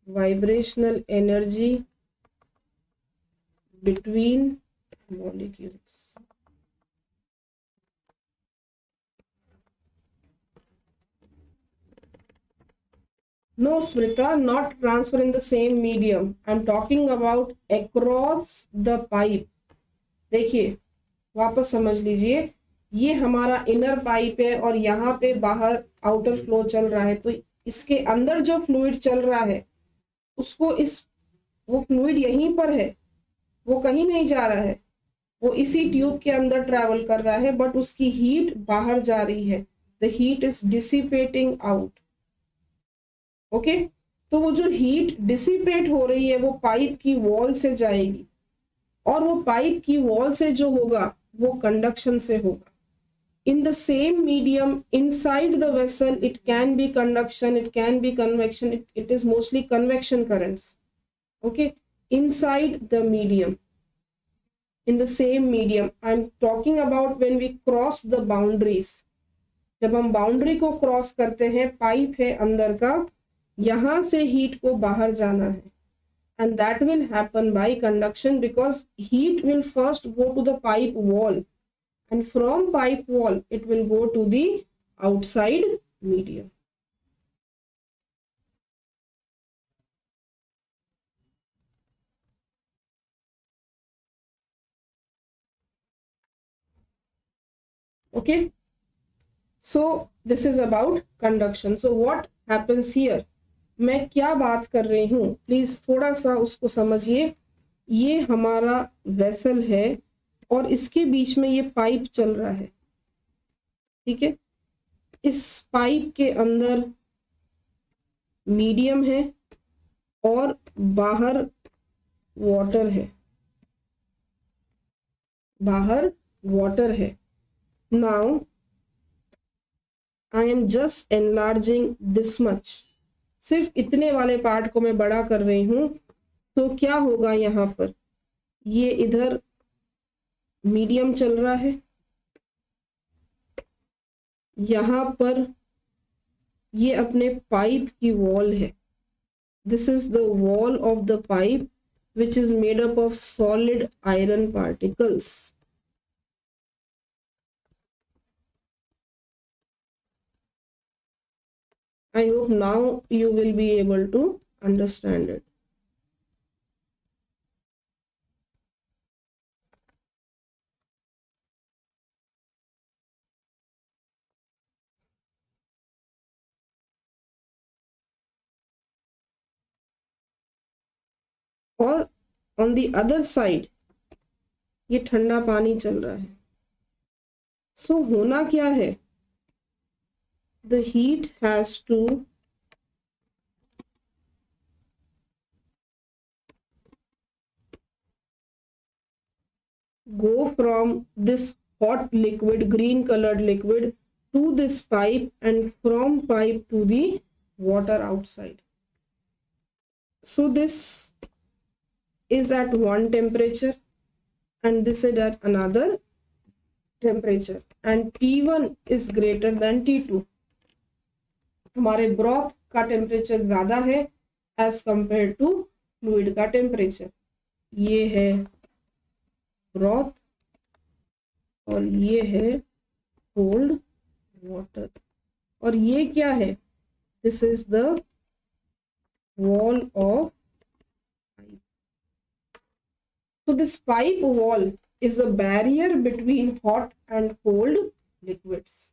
vibrational energy between molecules. No, Smrita, not transfer in the same medium. I'm talking about across the pipe. देखिए, वापस समझ लीजिए, ये हमारा inner pipe है और यहाँ पे बाहर आउटर फ्लो चल रहा है. तो इसके अंदर जो फ्लूइड चल रहा है उसको वो फ्लूइड यहीं पर है, वो कहीं नहीं जा रहा है, वो इसी ट्यूब के अंदर ट्रैवल कर रहा है, बट उसकी हीट बाहर जा रही है. The heat is dissipating out. Okay, तो वो जो हीट डिसिपेट हो रही है वो पाइप की वॉल से जाएगी, और वो पाइप की वॉल से जो होगा वो कंडक्शन से होगा. In the same medium inside the vessel, it can be conduction, it can be convection, it is mostly convection currents. Okay, inside the medium, in the same medium, I'm talking about when we cross the boundaries. जब हम boundary को cross करते हैं, pipe है अंदर का, यहां से हीट को बाहर जाना है, and that will happen by conduction, because heat will first go to the pipe wall, and from pipe wall it will go to the outside medium. Okay, so this is about conduction. So what happens here, मैं क्या बात कर रही हूँ, please थोड़ा सा उसको समझिए. ये हमारा वेसल है और इसके बीच में ये पाइप चल रहा है. ठीक है, इस पाइप के अंदर मीडियम है और बाहर वाटर है, बाहर वाटर है. Now I am just enlarging this much, सिर्फ इतने वाले पार्ट को मैं बड़ा कर रही हूं. तो क्या होगा यहाँ पर, ये इधर मीडियम चल रहा है, यहाँ पर ये अपने पाइप की वॉल है. This is the wall of the pipe which is made up of solid iron particles. I hope now you will be able to understand it. और on the other side ये ठंडा पानी चल रहा है. सो होना क्या है, the heat has to go from this hot liquid, green colored liquid, to this pipe and from pipe to the water outside. So this is at one temperature and this is at another temperature and T1 is greater than T2. हमारे broth का temperature ज्यादा है as compare to fluid का temperature. ये है broth और ये है कोल्ड वाटर. और ये क्या है, this is the wall of pipe. So this pipe wall is a barrier between hot and cold liquids.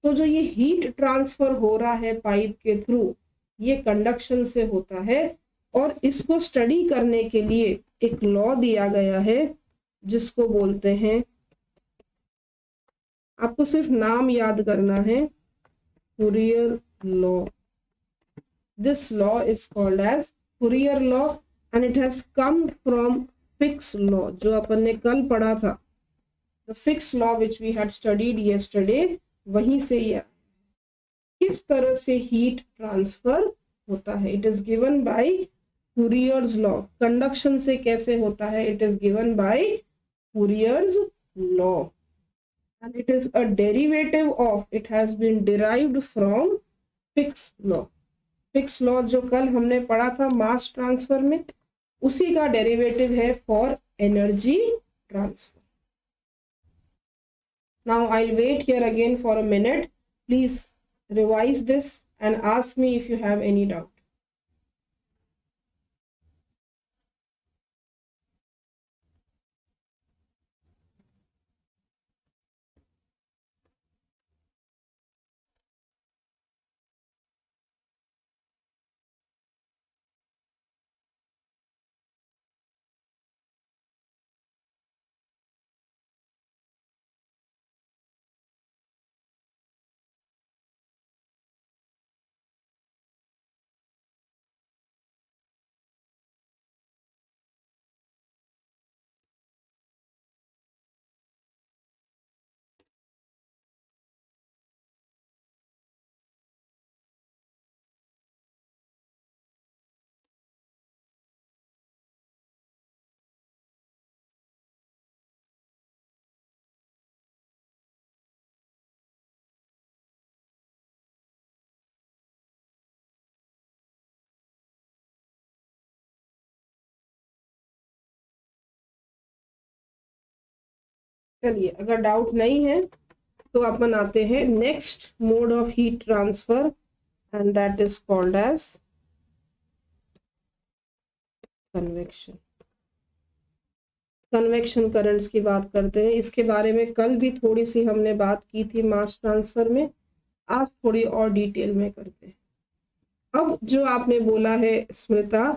तो जो ये हीट ट्रांसफर हो रहा है पाइप के थ्रू, ये कंडक्शन से होता है. और इसको स्टडी करने के लिए एक लॉ दिया गया है जिसको बोलते हैं, आपको सिर्फ नाम याद करना है, Courier Law. This law is called as Courier Law and it has come from Fick's law जो अपन ने कल पढ़ा था. The Fick's law which we had studied yesterday, वहीं से ये किस तरह से हीट ट्रांसफर होता है. It is given by Fourier's law. Conduction से कैसे होता है, it is given by Fourier's law and it is a derivative of, it has been derived from Fick's law. Fick's law जो कल हमने पढ़ा था मास ट्रांसफर में, उसी का डेरिवेटिव है for energy transfer. Now I'll wait here again for a minute. Please revise this and ask me if you have any doubt. चलिए, अगर डाउट नहीं है तो अपन आते हैं next mode of heat transfer and that is called as convection. Convection currents की बात करते हैं। इसके बारे में कल भी थोड़ी सी हमने बात की थी मास ट्रांसफर में, आज थोड़ी और डिटेल में करते हैं। अब जो आपने बोला है स्मृता,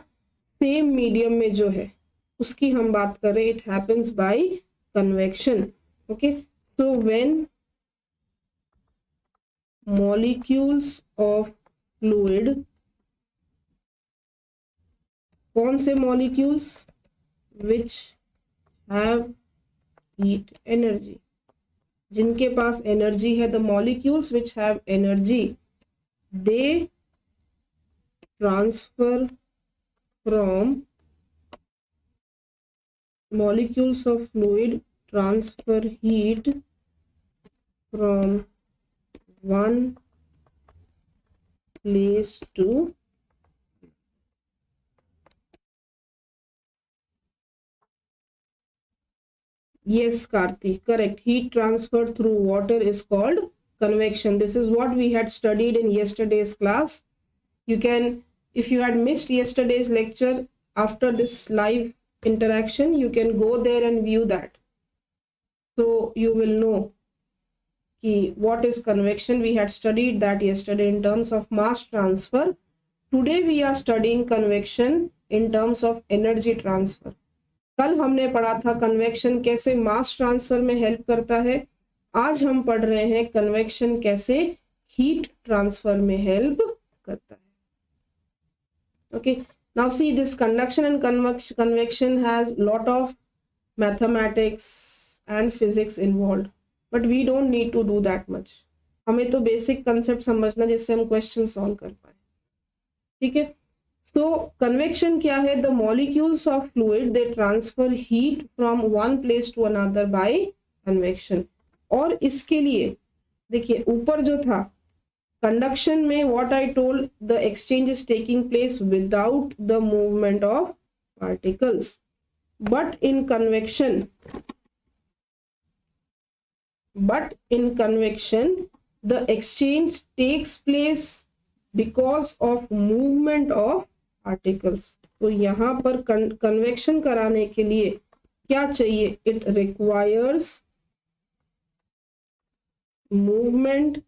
सेम मीडियम में जो है उसकी हम बात कर रहे हैं, it happens by convection. Okay, so when molecules of fluid, कौन से molecules, which have heat energy, जिनके पास एनर्जी है, the molecules which have energy, they transfer from, molecules of fluid transfer heat from one place to, yes Karthi, correct, heat transfer through water is called convection. This is what we had studied in yesterday's class. You can, if you had missed yesterday's lecture, after this live interaction you can go there and view that, so you will know ki what is convection. We had studied that yesterday in terms of mass transfer. Today we are studying convection in terms of energy transfer. कल हमने पढ़ा था convection कैसे mass transfer में help करता है, आज हम पढ़ रहे हैं कन्वेक्शन कैसे हीट ट्रांसफर में हेल्प करता है। Okay, now see, this conduction and convection has lot of mathematics and physics involved, but we don't need to do that much. हमें तो बेसिक कंसेप्ट समझना जिससे हम क्वेश्चन सॉल्व कर पाए, ठीक है। सो कन्वेक्शन क्या है, the molecules of fluid they transfer heat from one place to another by convection. और इसके लिए देखिए ऊपर जो था कंडक्शन में, what I told, the exchange is taking place without the movement of particles, but in convection the exchange takes place because of movement of particles. तो यहाँ पर कन्वेक्शन कराने के लिए क्या चाहिए, it requires movement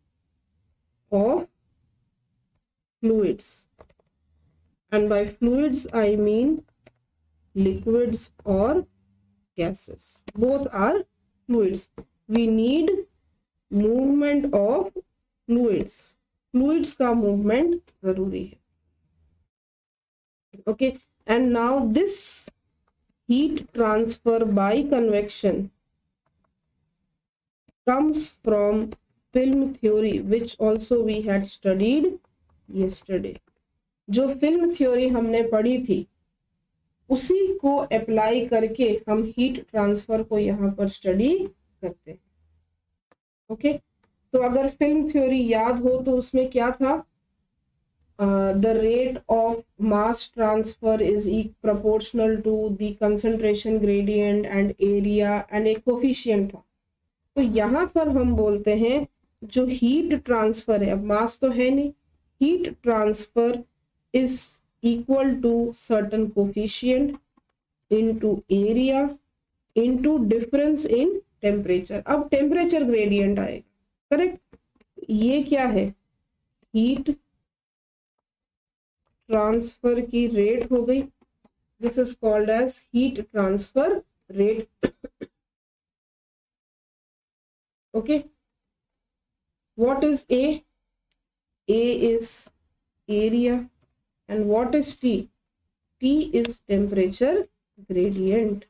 of fluids, and by fluids I mean liquids or gases, both are fluids. We need movement of fluids, fluids का movement जरूरी है। Okay, and now this heat transfer by convection comes from film theory, which also we had studied yesterday. जो film theory हमने पढ़ी थी उसी को apply करके हम हीट ट्रांसफर को यहाँ पर स्टडी करते हैं। ओके, तो अगर फिल्म थ्योरी याद हो तो उसमें क्या था, the rate of mass transfer is proportional to the concentration gradient and area and एक कोफिशिएंट था। तो यहाँ पर हम बोलते हैं जो हीट ट्रांसफर है, अब मास तो है नहीं, heat transfer is equal to certain coefficient into area into difference in temperature. अब टेम्परेचर ग्रेडियंट आएगा, करेक्ट। ये क्या है, हीट ट्रांसफर की रेट हो गई, this is called as heat transfer rate. Okay, what is A? A is area, and what is T? T is temperature gradient.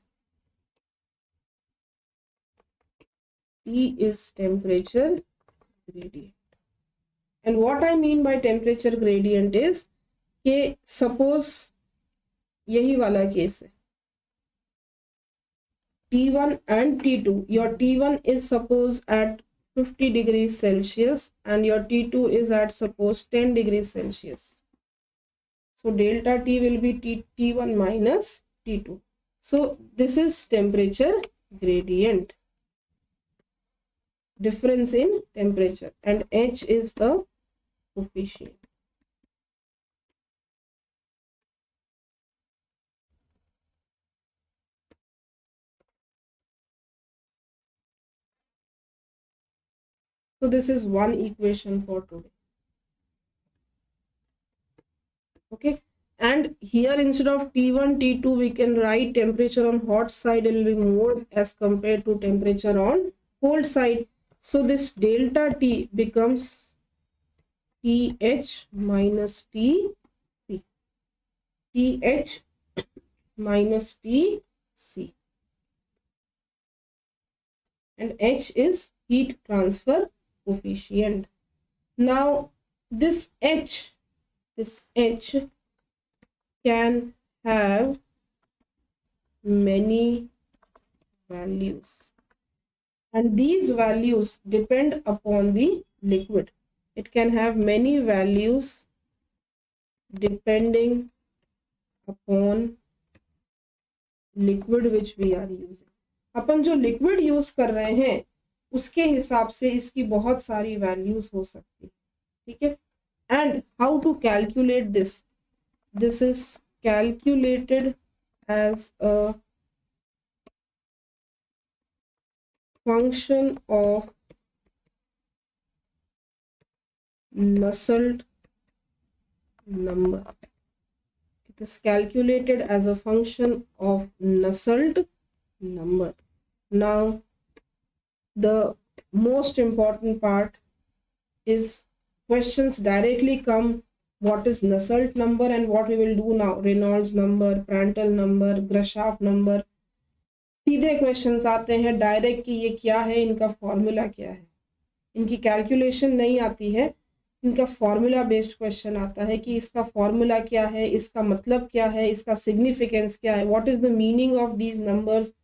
T is temperature gradient. And what I mean by temperature gradient is कि suppose यही वाला case है, T1 and T2. Your T1 is suppose at 50 degrees Celsius and your T2 is at suppose 10 degrees Celsius. So delta T will be T1 minus T2. So this is temperature gradient, difference in temperature, and H is the coefficient. So this is one equation for today. Okay, and here instead of T1, T2, we can write temperature on hot side will be more as compared to temperature on cold side. So this delta T becomes TH minus TC. TH minus TC. And H is heat transfer coefficient. Now this H can have many values, and these values depend upon the liquid. It can have many values depending upon liquid which we are using. अपन जो liquid use कर रहे हैं उसके हिसाब से इसकी बहुत सारी वैल्यूज हो सकती है, ठीक है. And how to calculate this? This is calculated as a function of Nusselt number. It is calculated as a function of Nusselt number. Now, the most important part is questions directly come. What is Nusselt number and what we will do now? Reynolds number, Prandtl number, Grashof number. सीधे questions आते हैं direct कि ये क्या है, इनका formula क्या है. इनकी कैलकुलेशन नहीं आती है, इनका फॉर्मूला बेस्ड क्वेश्चन आता है कि इसका फॉर्मूला क्या है, इसका मतलब क्या है, इसका सिग्निफिकेंस क्या है. What is the meaning of these numbers,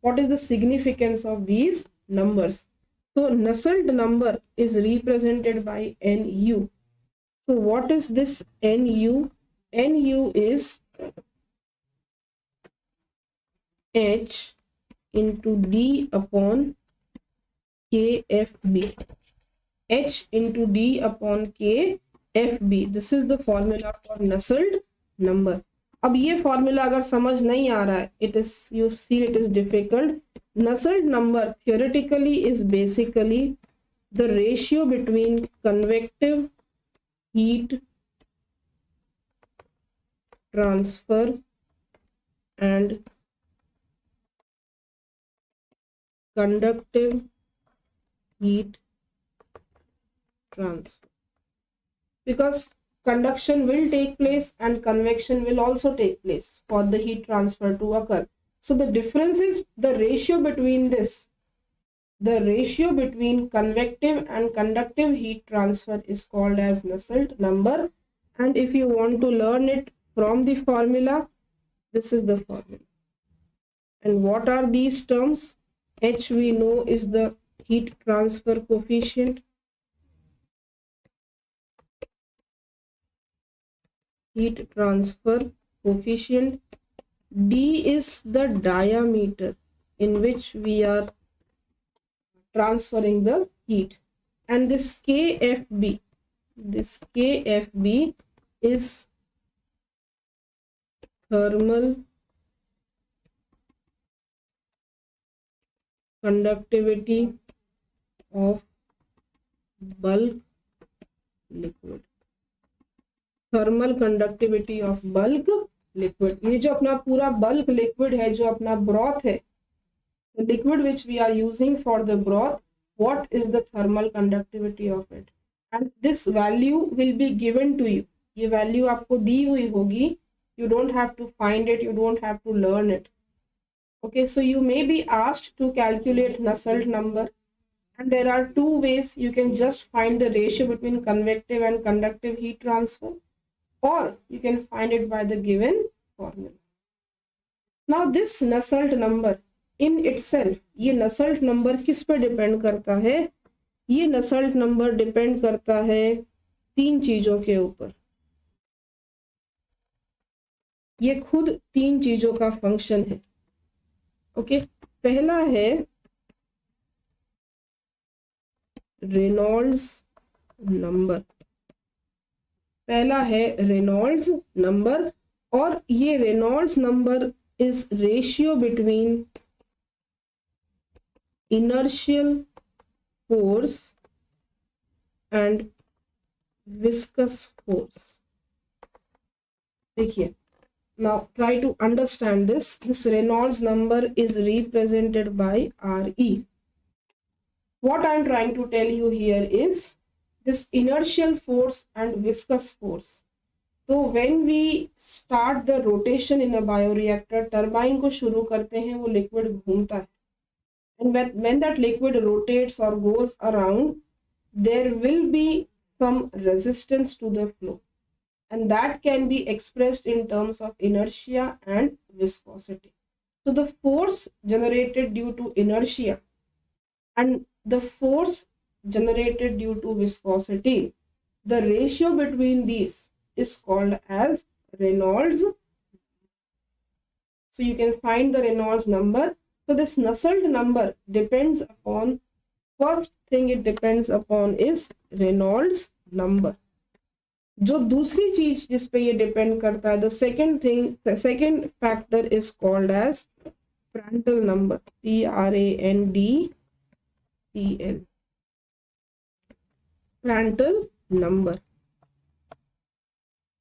what is the significance of these numbers. So Nusselt number is represented by Nu. So what is this Nu? Nu is H into D upon KFB. H into D upon KFB. This is the formula for Nusselt number. अब ये formula अगर समझ नहीं आ रहा है, it is, you feel it is difficult. Nusselt number theoretically is basically the ratio between convective heat transfer and conductive heat transfer, because conduction will take place and convection will also take place for the heat transfer to occur. So the difference is the ratio between this. The ratio between convective and conductive heat transfer is called as Nusselt number. And if you want to learn it from the formula, this is the formula. And what are these terms? H we know is the heat transfer coefficient. Heat transfer coefficient. D is the diameter in which we are transferring the heat, and this KFB is thermal conductivity of bulk liquid. Thermal conductivity of bulk liquid. ये जो अपना पूरा bulk liquid है, जो अपना broth है, the liquid which we are using for the broth, what is the thermal conductivity of it? And this value will be given to you. ये value आपको दी हुई होगी. You don't have to find it. You don't have to learn it. Okay, so you may be asked to calculate Nusselt number, and there are two ways. You can just find the ratio between convective and conductive heat transfer, or you can find it by the given formula. Now this Nusselt number in itself, ये Nusselt number किस पे depend करता है? ये Nusselt number depend करता है तीन चीजों के ऊपर. ये खुद तीन चीजों का फंक्शन है. ओके, पहला है रेनॉल्ड्स नंबर. पहला है रेनॉल्ड्स नंबर, और ये Reynolds number is ratio between inertial force and viscous force. देखिए, now try to understand this. This Reynolds number is represented by RE. What I am trying to tell you here is this inertial force and viscous force. So when we start the rotation in a bioreactor, turbine को शुरू करते हैं, वो liquid घूमता है, and when that liquid rotates or goes around, there will be some resistance to the flow, and that can be expressed in terms of inertia and viscosity. So the force generated due to inertia and the force generated due to viscosity, the ratio between these is called as Reynolds. So you can find the Reynolds number. So this Nusselt number depends upon, first thing it depends upon is Reynolds number. जो दूसरी चीज जिस पे ये depend करता है, the second thing, the second factor is called as Prandtl number, Prandtl, Prandtl number,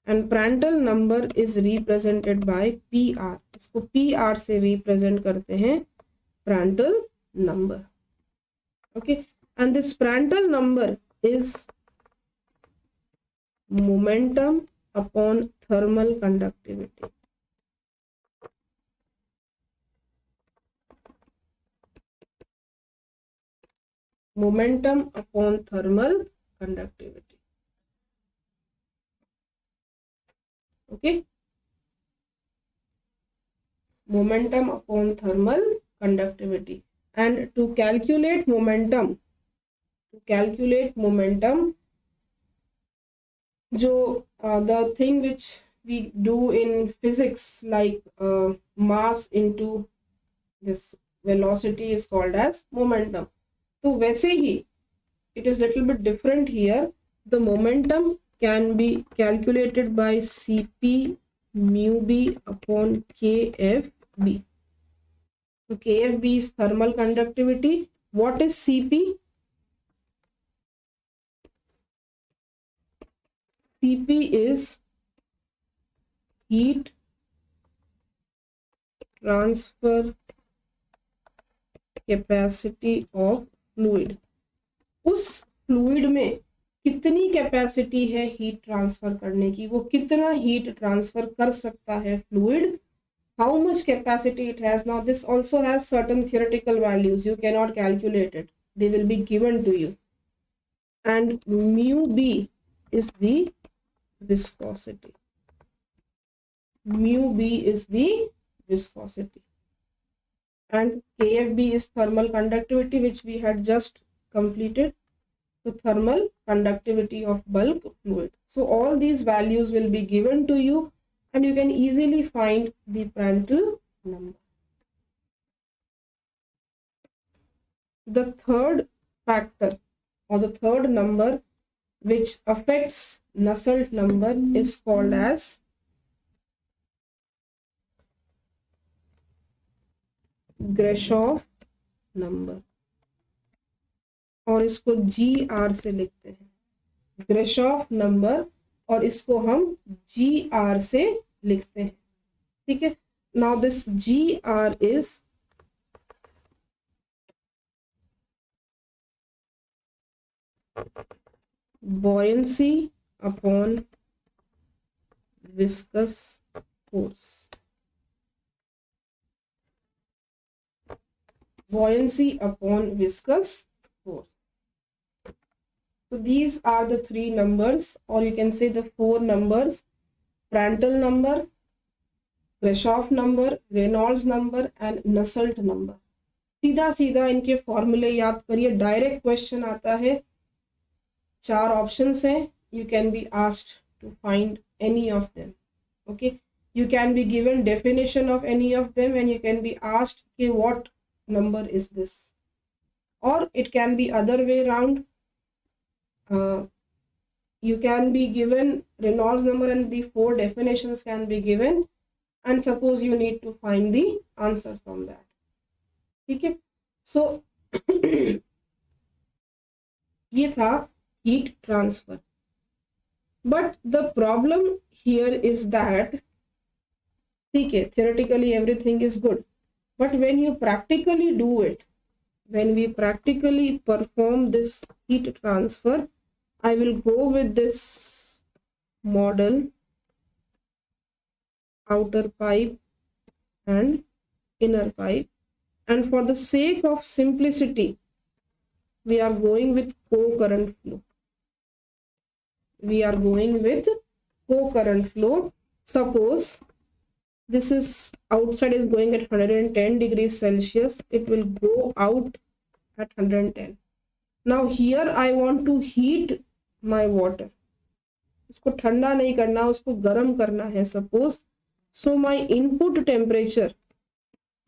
and Prandtl number is represented by PR. इसको PR से represent करते हैं Prandtl number. Okay, and this Prandtl number is momentum upon thermal conductivity. Momentum upon thermal conductivity. Okay, momentum upon thermal conductivity. And to calculate momentum, जो the thing which we do in physics, like mass into this velocity is called as momentum. तो वैसे ही it is little bit different here. The momentum can be calculated by Cp mu b upon Kfb. So Kfb is thermal conductivity. What is Cp? Cp is heat transfer capacity of fluid. उस fluid में कितनी capacity है heat transfer करने की, वो कितना heat transfer कर सकता है fluid, how much capacity it has. Now this also has certain theoretical values, you cannot calculate it, they will be given to you. And mu b is the viscosity. Mu b is the viscosity, and Kfb is thermal conductivity, which we had just completed. So thermal conductivity of bulk fluid. So all these values will be given to you, and you can easily find the Prandtl number. The third factor or the third number which affects Nusselt number is called as Grashof number, और इसको GR से लिखते हैं, Grashof number, और इसको हम GR से लिखते हैं. ठीक है. Now this GR is buoyancy upon viscous force. Buoyancy upon viscous force. So these are the three numbers, or you can say the four numbers: Prandtl number, Grashof number, Reynolds number and Nusselt number. सीधा सीधा इनके फॉर्मूले याद करिए. Direct question आता है, 4 options हैं, you can be asked to find any of them. Okay, you can be given definition of any of them, and you can be asked, okay, what number is this? Or it can be other way around. You can be given Reynolds number and the 4 definitions can be given, and suppose you need to find the answer from that. ठीक है. So ये था heat transfer. But the problem here is that, okay, theoretically everything is good, but when you practically do it, when we practically perform this heat transfer, I will go with this model, outer pipe and inner pipe, and for the sake of simplicity we are going with co-current flow. We are going with co-current flow. Suppose this is outside is going at 110 degrees Celsius, it will go out at 110. Now here I want to heat my water. उसको ठंडा नहीं करना, उसको गर्म करना है suppose. So my input temperature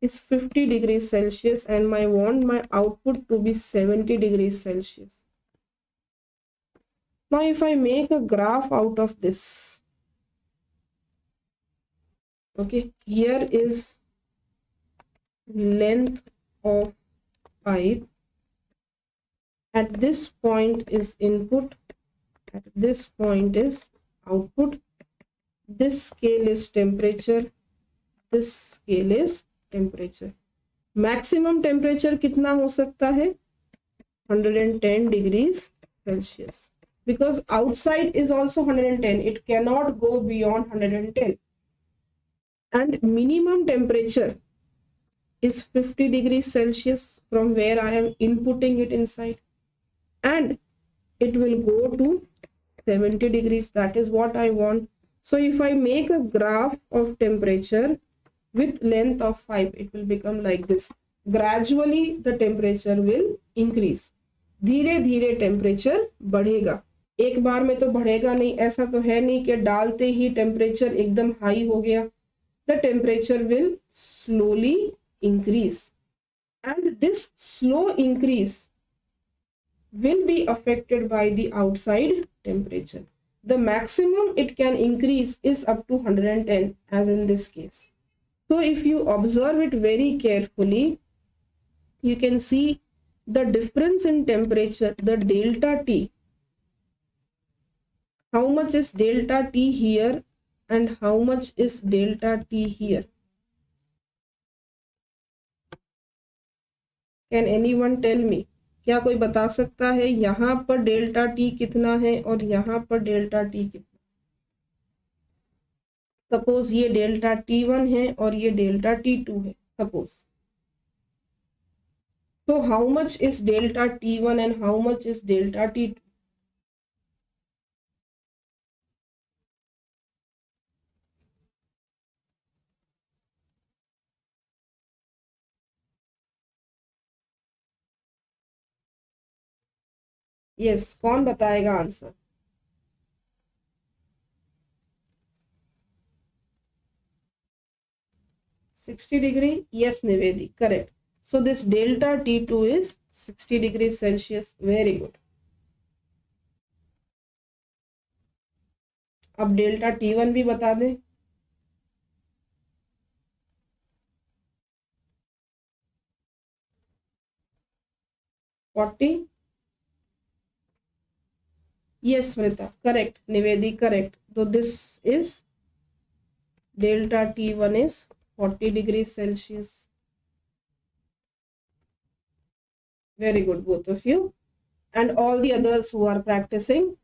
is 50 degrees Celsius and I want my output to be 70 degrees Celsius. Now if I make a graph out of this, okay, here is length of pipe, at this point is input, at this point is output, this scale is temperature, this scale is temperature. Maximum temperature कितना हो सकता है? 110 degrees Celsius. Because outside is also 110, it cannot go beyond 110. And minimum temperature is 50 degrees Celsius from where I am inputting it inside. And it will go to 70 degrees. That is what I want. So if I make a graph of temperature with length of pipe, it will become like this. Gradually the temperature will increase. धीरे धीरे temperature बढ़ेगा, एक बार में तो बढ़ेगा नहीं. ऐसा तो है नहीं कि डालते ही टेम्परेचर एकदम हाई हो गया. The temperature will slowly increase, and this slow increase will be affected by the outside temperature. The maximum it can increase is up to 110, as in this case. So if you observe it very carefully, you can see the difference in temperature, the delta T. How much is delta T here and how much is delta T here? Can anyone tell me? क्या कोई बता सकता है यहाँ पर delta T कितना है और यहाँ पर डेल्टा टी कितना? सपोज ये डेल्टा T1 है और ये डेल्टा T2 है, suppose. So how much is delta T1 and how much is delta T2? Yes, कौन बताएगा answer? $60 degree? Yes, Nivedi, correct. So this delta T2 is 60 degrees Celsius. Very good. अब delta T1 भी बता दें. Yes, Smrita, correct. Nivedi, correct. So this is delta T1 is 40 degrees Celsius. Very good, both of you and all the others who are practicing.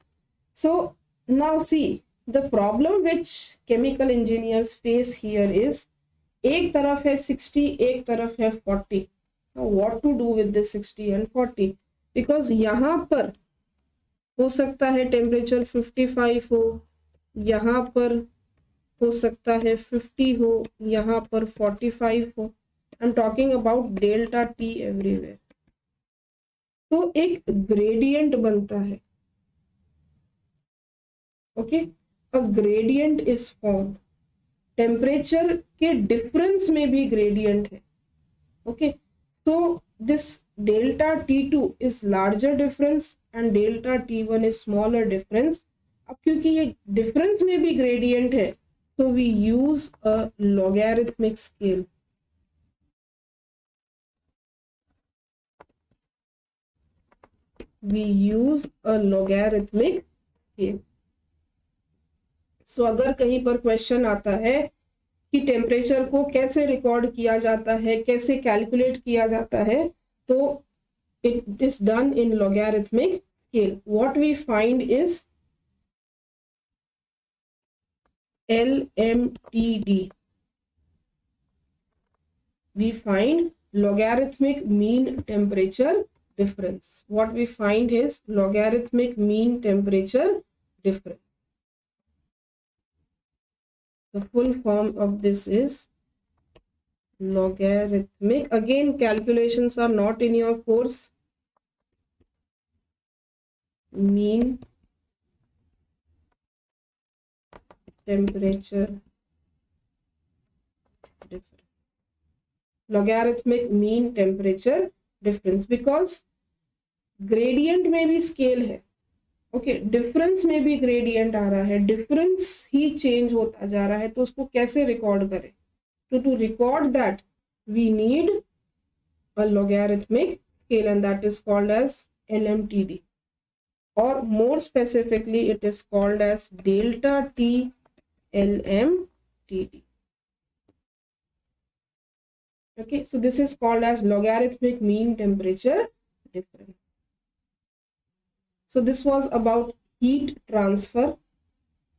So now see, the problem which chemical engineers face here is एक तरफ है 60, एक तरफ है 40. Now what to do with this 60 and 40? Because यहाँ पर हो सकता है टेम्परेचर 55 हो, यहाँ पर हो सकता है 50 हो, यहाँ पर 45 हो. I am talking about delta T everywhere. तो एक ग्रेडियंट बनता है. Okay, a gradient is formed. Temperature के डिफरेंस में भी ग्रेडियंट है. Okay, so this delta T2 is larger difference and delta T1 is smaller difference. अब क्योंकि ये difference में भी gradient है, so we use a logarithmic scale. we use a logarithmic scale. So अगर कहीं पर क्वेश्चन आता है कि टेम्परेचर को कैसे रिकॉर्ड किया जाता है, कैसे कैलकुलेट किया जाता है, तो it is done in logarithmic scale. What we find is LMTD. We find logarithmic mean temperature difference. What we find is logarithmic mean temperature difference. The full form of this is logarithmic. Again, calculations are not in your course. Mean temperature difference. Logarithmic mean temperature difference, because gradient में भी scale है. Okay, difference में भी gradient आ रहा है, difference ही change होता जा रहा है, तो उसको कैसे record करें? So to record that we need a logarithmic scale, and that is called as LMTD, or more specifically it is called as delta T LMTD. Okay, so this is called as logarithmic mean temperature difference. So this was about heat transfer.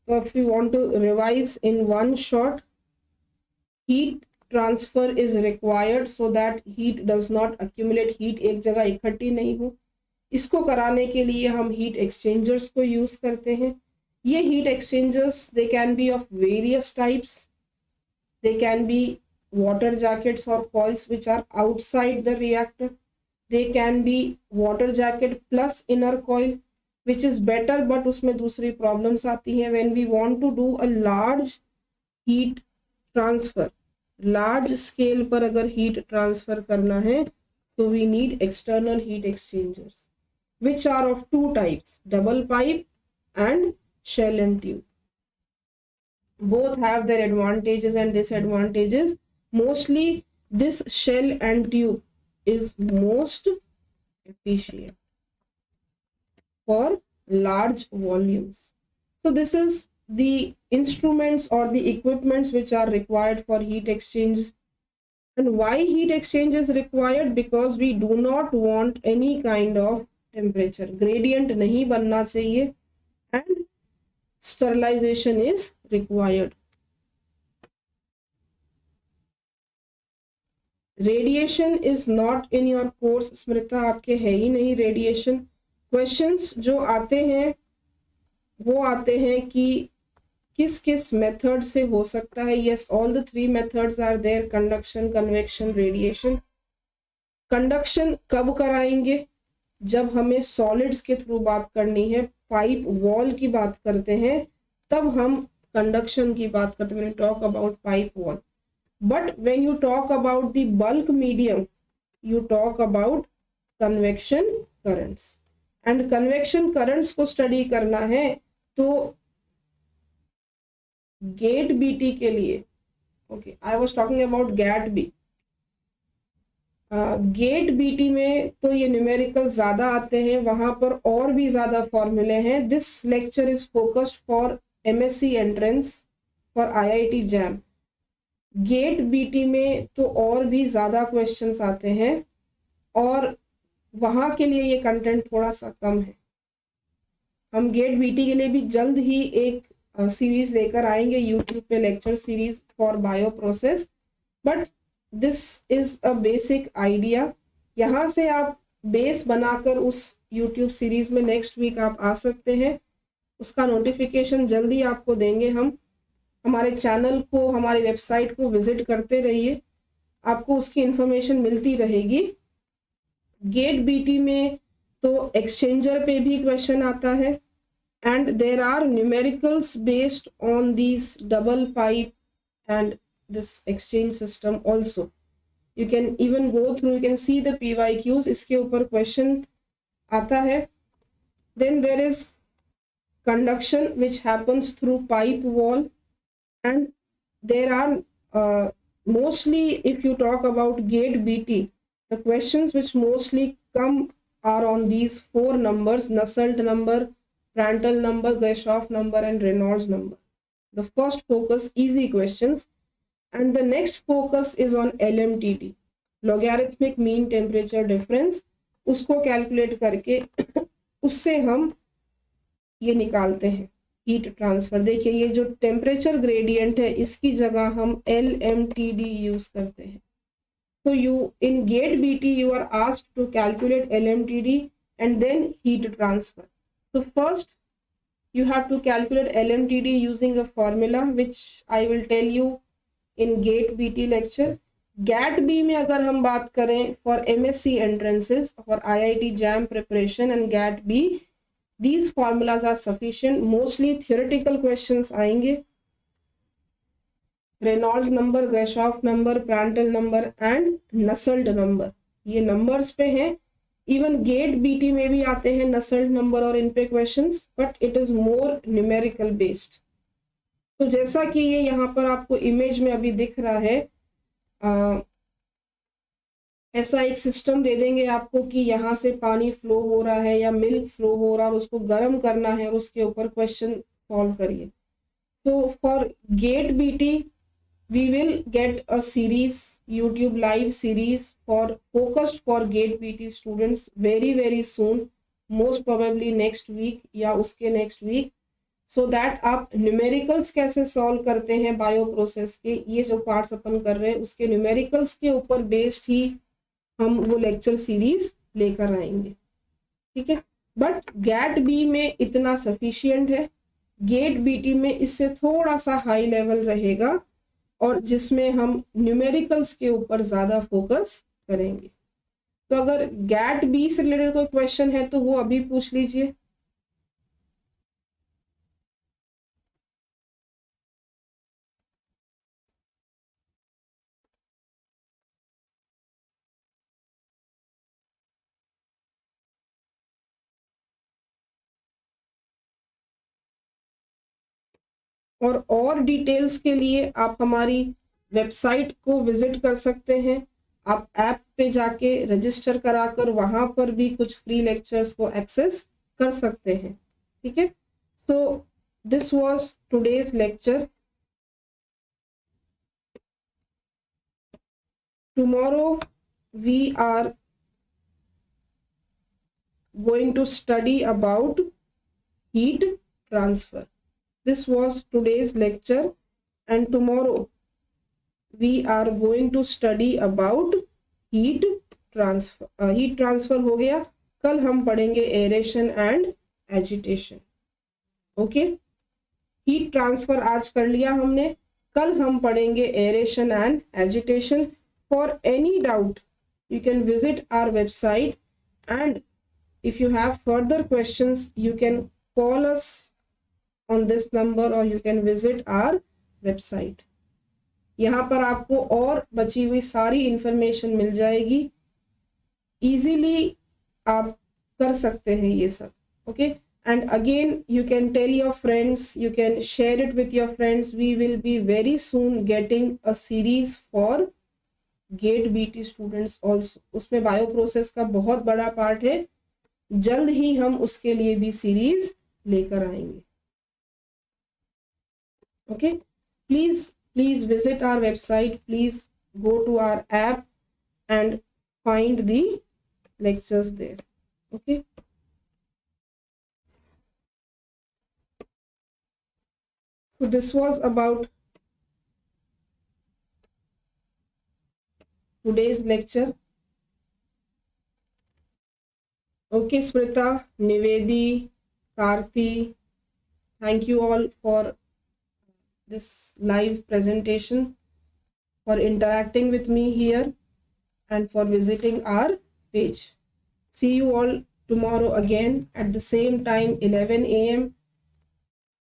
So if you want to revise in one shot, heat transfer is required so that heat does not accumulate, heat एक जगह इकट्ठी नहीं हो. इसको कराने के लिए हम heat exchangers को यूज करते हैं. ये heat exchangers, they can be of various types. They can be water jackets or coils which are outside the reactor. They can be water jacket plus inner coil, which is better, but उसमें दूसरी problems आती हैं. When we want to do a large heat transfer, large scale पर अगर heat transfer करना है, so we need external heat exchangers, which are of two types, double pipe and shell and tube. Both have their advantages and disadvantages. Mostly this shell and tube is most efficient for large volumes. So this is the instruments or the equipments which are required for heat exchange. And why heat exchange is required? Because we do not want any kind of temperature gradient नहीं बनना चाहिए, and sterilization is required. Radiation is not in your course. स्मृता आपके है ही नहीं radiation. Questions जो आते हैं वो आते हैं कि किस किस मेथड से हो सकता है. Yes, all the three methods are there: conduction, convection, radiation. Conduction कब कराएंगे? जब हमें सॉलिड्स के थ्रू बात करनी है, पाइप वॉल की बात करते हैं, तब हम कंडक्शन की बात करते हैं. Talk about pipe wall. But when you talk about the bulk medium, you talk about convection currents. And convection currents को स्टडी करना है तो गेट बीटी के लिए, okay, I was talking about GAT B. GATE BT में तो ये numerical ज्यादा आते हैं, वहां पर और भी ज्यादा फॉर्मूले हैं. This lecture is focused for MSc entrance for IIT JAM. GATE BT में तो और भी ज्यादा क्वेश्चंस आते हैं, और वहां के लिए ये कंटेंट थोड़ा सा कम है. हम गेट बीटी के लिए भी जल्द ही एक सीरीज लेकर आएंगे यूट्यूब पे, lecture series for bio process. But this is a basic idea. यहाँ से आप बेस बनाकर उस यूट्यूब सीरीज में नेक्स्ट वीक आप आ सकते हैं. उसका नोटिफिकेशन जल्दी आपको देंगे हम. हमारे चैनल को, हमारी वेबसाइट को विजिट करते रहिए, आपको उसकी इंफॉर्मेशन मिलती रहेगी. गेट बीटी में तो एक्सचेंजर पे भी क्वेश्चन आता है, and there are numericals based on these double pipe and this exchange system also. You can even go through, you can see the PYQs, इसके ऊपर question आता है. Then there is conduction which happens through pipe wall, and there are mostly, if you talk about gate BT, the questions which mostly come are on these four numbers: Nusselt number, Prandtl number, Grashof number, and Reynolds number. The first focus, easy questions, and the next focus is on LMTD, logarithmic mean temperature difference. उसको calculate करके उससे हम ये निकालते हैं heat transfer. देखिए ये जो टेम्परेचर ग्रेडियंट है इसकी जगह हम LMTD यूज करते हैं. So you in GAT-BT you are asked to calculate LMTD and then heat transfer. So first you have to calculate LMTD using a formula which I will tell you in GAT-BT lecture. GAT-B में अगर हम बात करें for MSc entrances for IIT JAM preparation and GAT-B, these formulas are sufficient. Mostly theoretical questions आएंगे. Reynolds number, Grashof number, Prandtl number and Nusselt number, ये numbers पे हैं. Even GAT-BT में भी आते हैं नसल्ट नंबर और इन पे questions, but it is more numerical based. तो जैसा कि ये यहाँ पर आपको इमेज में अभी दिख रहा है, ऐसा एक सिस्टम दे देंगे आपको कि यहाँ से पानी फ्लो हो रहा है या मिल्क फ्लो हो रहा है और उसको गर्म करना है और उसके ऊपर क्वेश्चन सॉल्व करिए. So for GAT-BT we will get a series, YouTube live series focused for GAT-BT students very soon, most probably next week या उसके next week, so that आप न्यूमेरिकल्स कैसे सॉल्व करते हैं बायो प्रोसेस के, ये जो पार्ट्स अपन कर रहे हैं उसके न्यूमेरिकल्स के ऊपर बेस्ड ही हम वो लेक्चर सीरीज लेकर आएंगे. ठीक है, बट GAT-B में इतना सफिशियंट है. GAT-BT में इससे थोड़ा सा हाई लेवल रहेगा और जिसमें हम न्यूमेरिकल्स के ऊपर ज्यादा फोकस करेंगे. तो अगर GAT-B से रिलेटेड कोई क्वेश्चन है तो वो अभी पूछ लीजिए. और डिटेल्स के लिए आप हमारी वेबसाइट को विजिट कर सकते हैं. आप ऐप पे जाके रजिस्टर कराकर वहां पर भी कुछ फ्री लेक्चर्स को एक्सेस कर सकते हैं. ठीक है, so this was today's lecture. Tomorrow we are going to study about heat transfer. This was today's lecture, and tomorrow we are going to study about heat transfer. Heat transfer हो गया. कल हम पढ़ेंगे aeration and agitation. Okay, heat transfer आज कर लिया हमने. कल हम पढ़ेंगे aeration and agitation. For any doubt you can visit our website, and if you have further questions you can call us on this number or you can visit our website. यहाँ पर आपको और बची हुई सारी इंफॉर्मेशन मिल जाएगी. Easily आप कर सकते हैं ये सब. Okay, and again you can tell your friends, you can share it with your friends. We will be very soon getting a series for GAT-BT students also. उसमें बायो प्रोसेस का बहुत बड़ा पार्ट है. जल्द ही हम उसके लिए भी सीरीज लेकर आएंगे. Okay, please visit our website, please go to our app and find the lectures there. Okay, so this was about today's lecture. Okay, Smrita, Nivedi, Karthi, thank you all for this live presentation, for interacting with me here, and for visiting our page. See you all tomorrow again at the same time 11 a.m.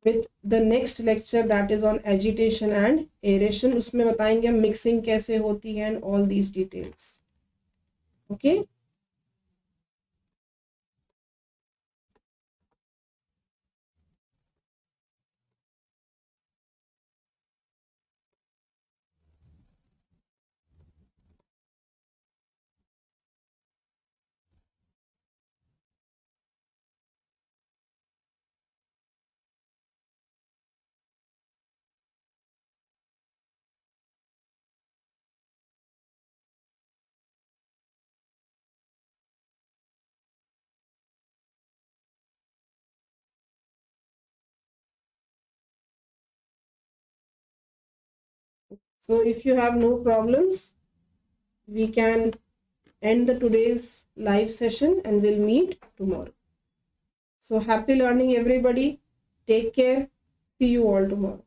with the next lecture that is on agitation and aeration. उसमें बताएंगे हम mixing कैसे होती है and all these details. Okay. So if you have no problems, we can end the today's live session and we'll meet tomorrow. So happy learning everybody. Take care. See you all tomorrow.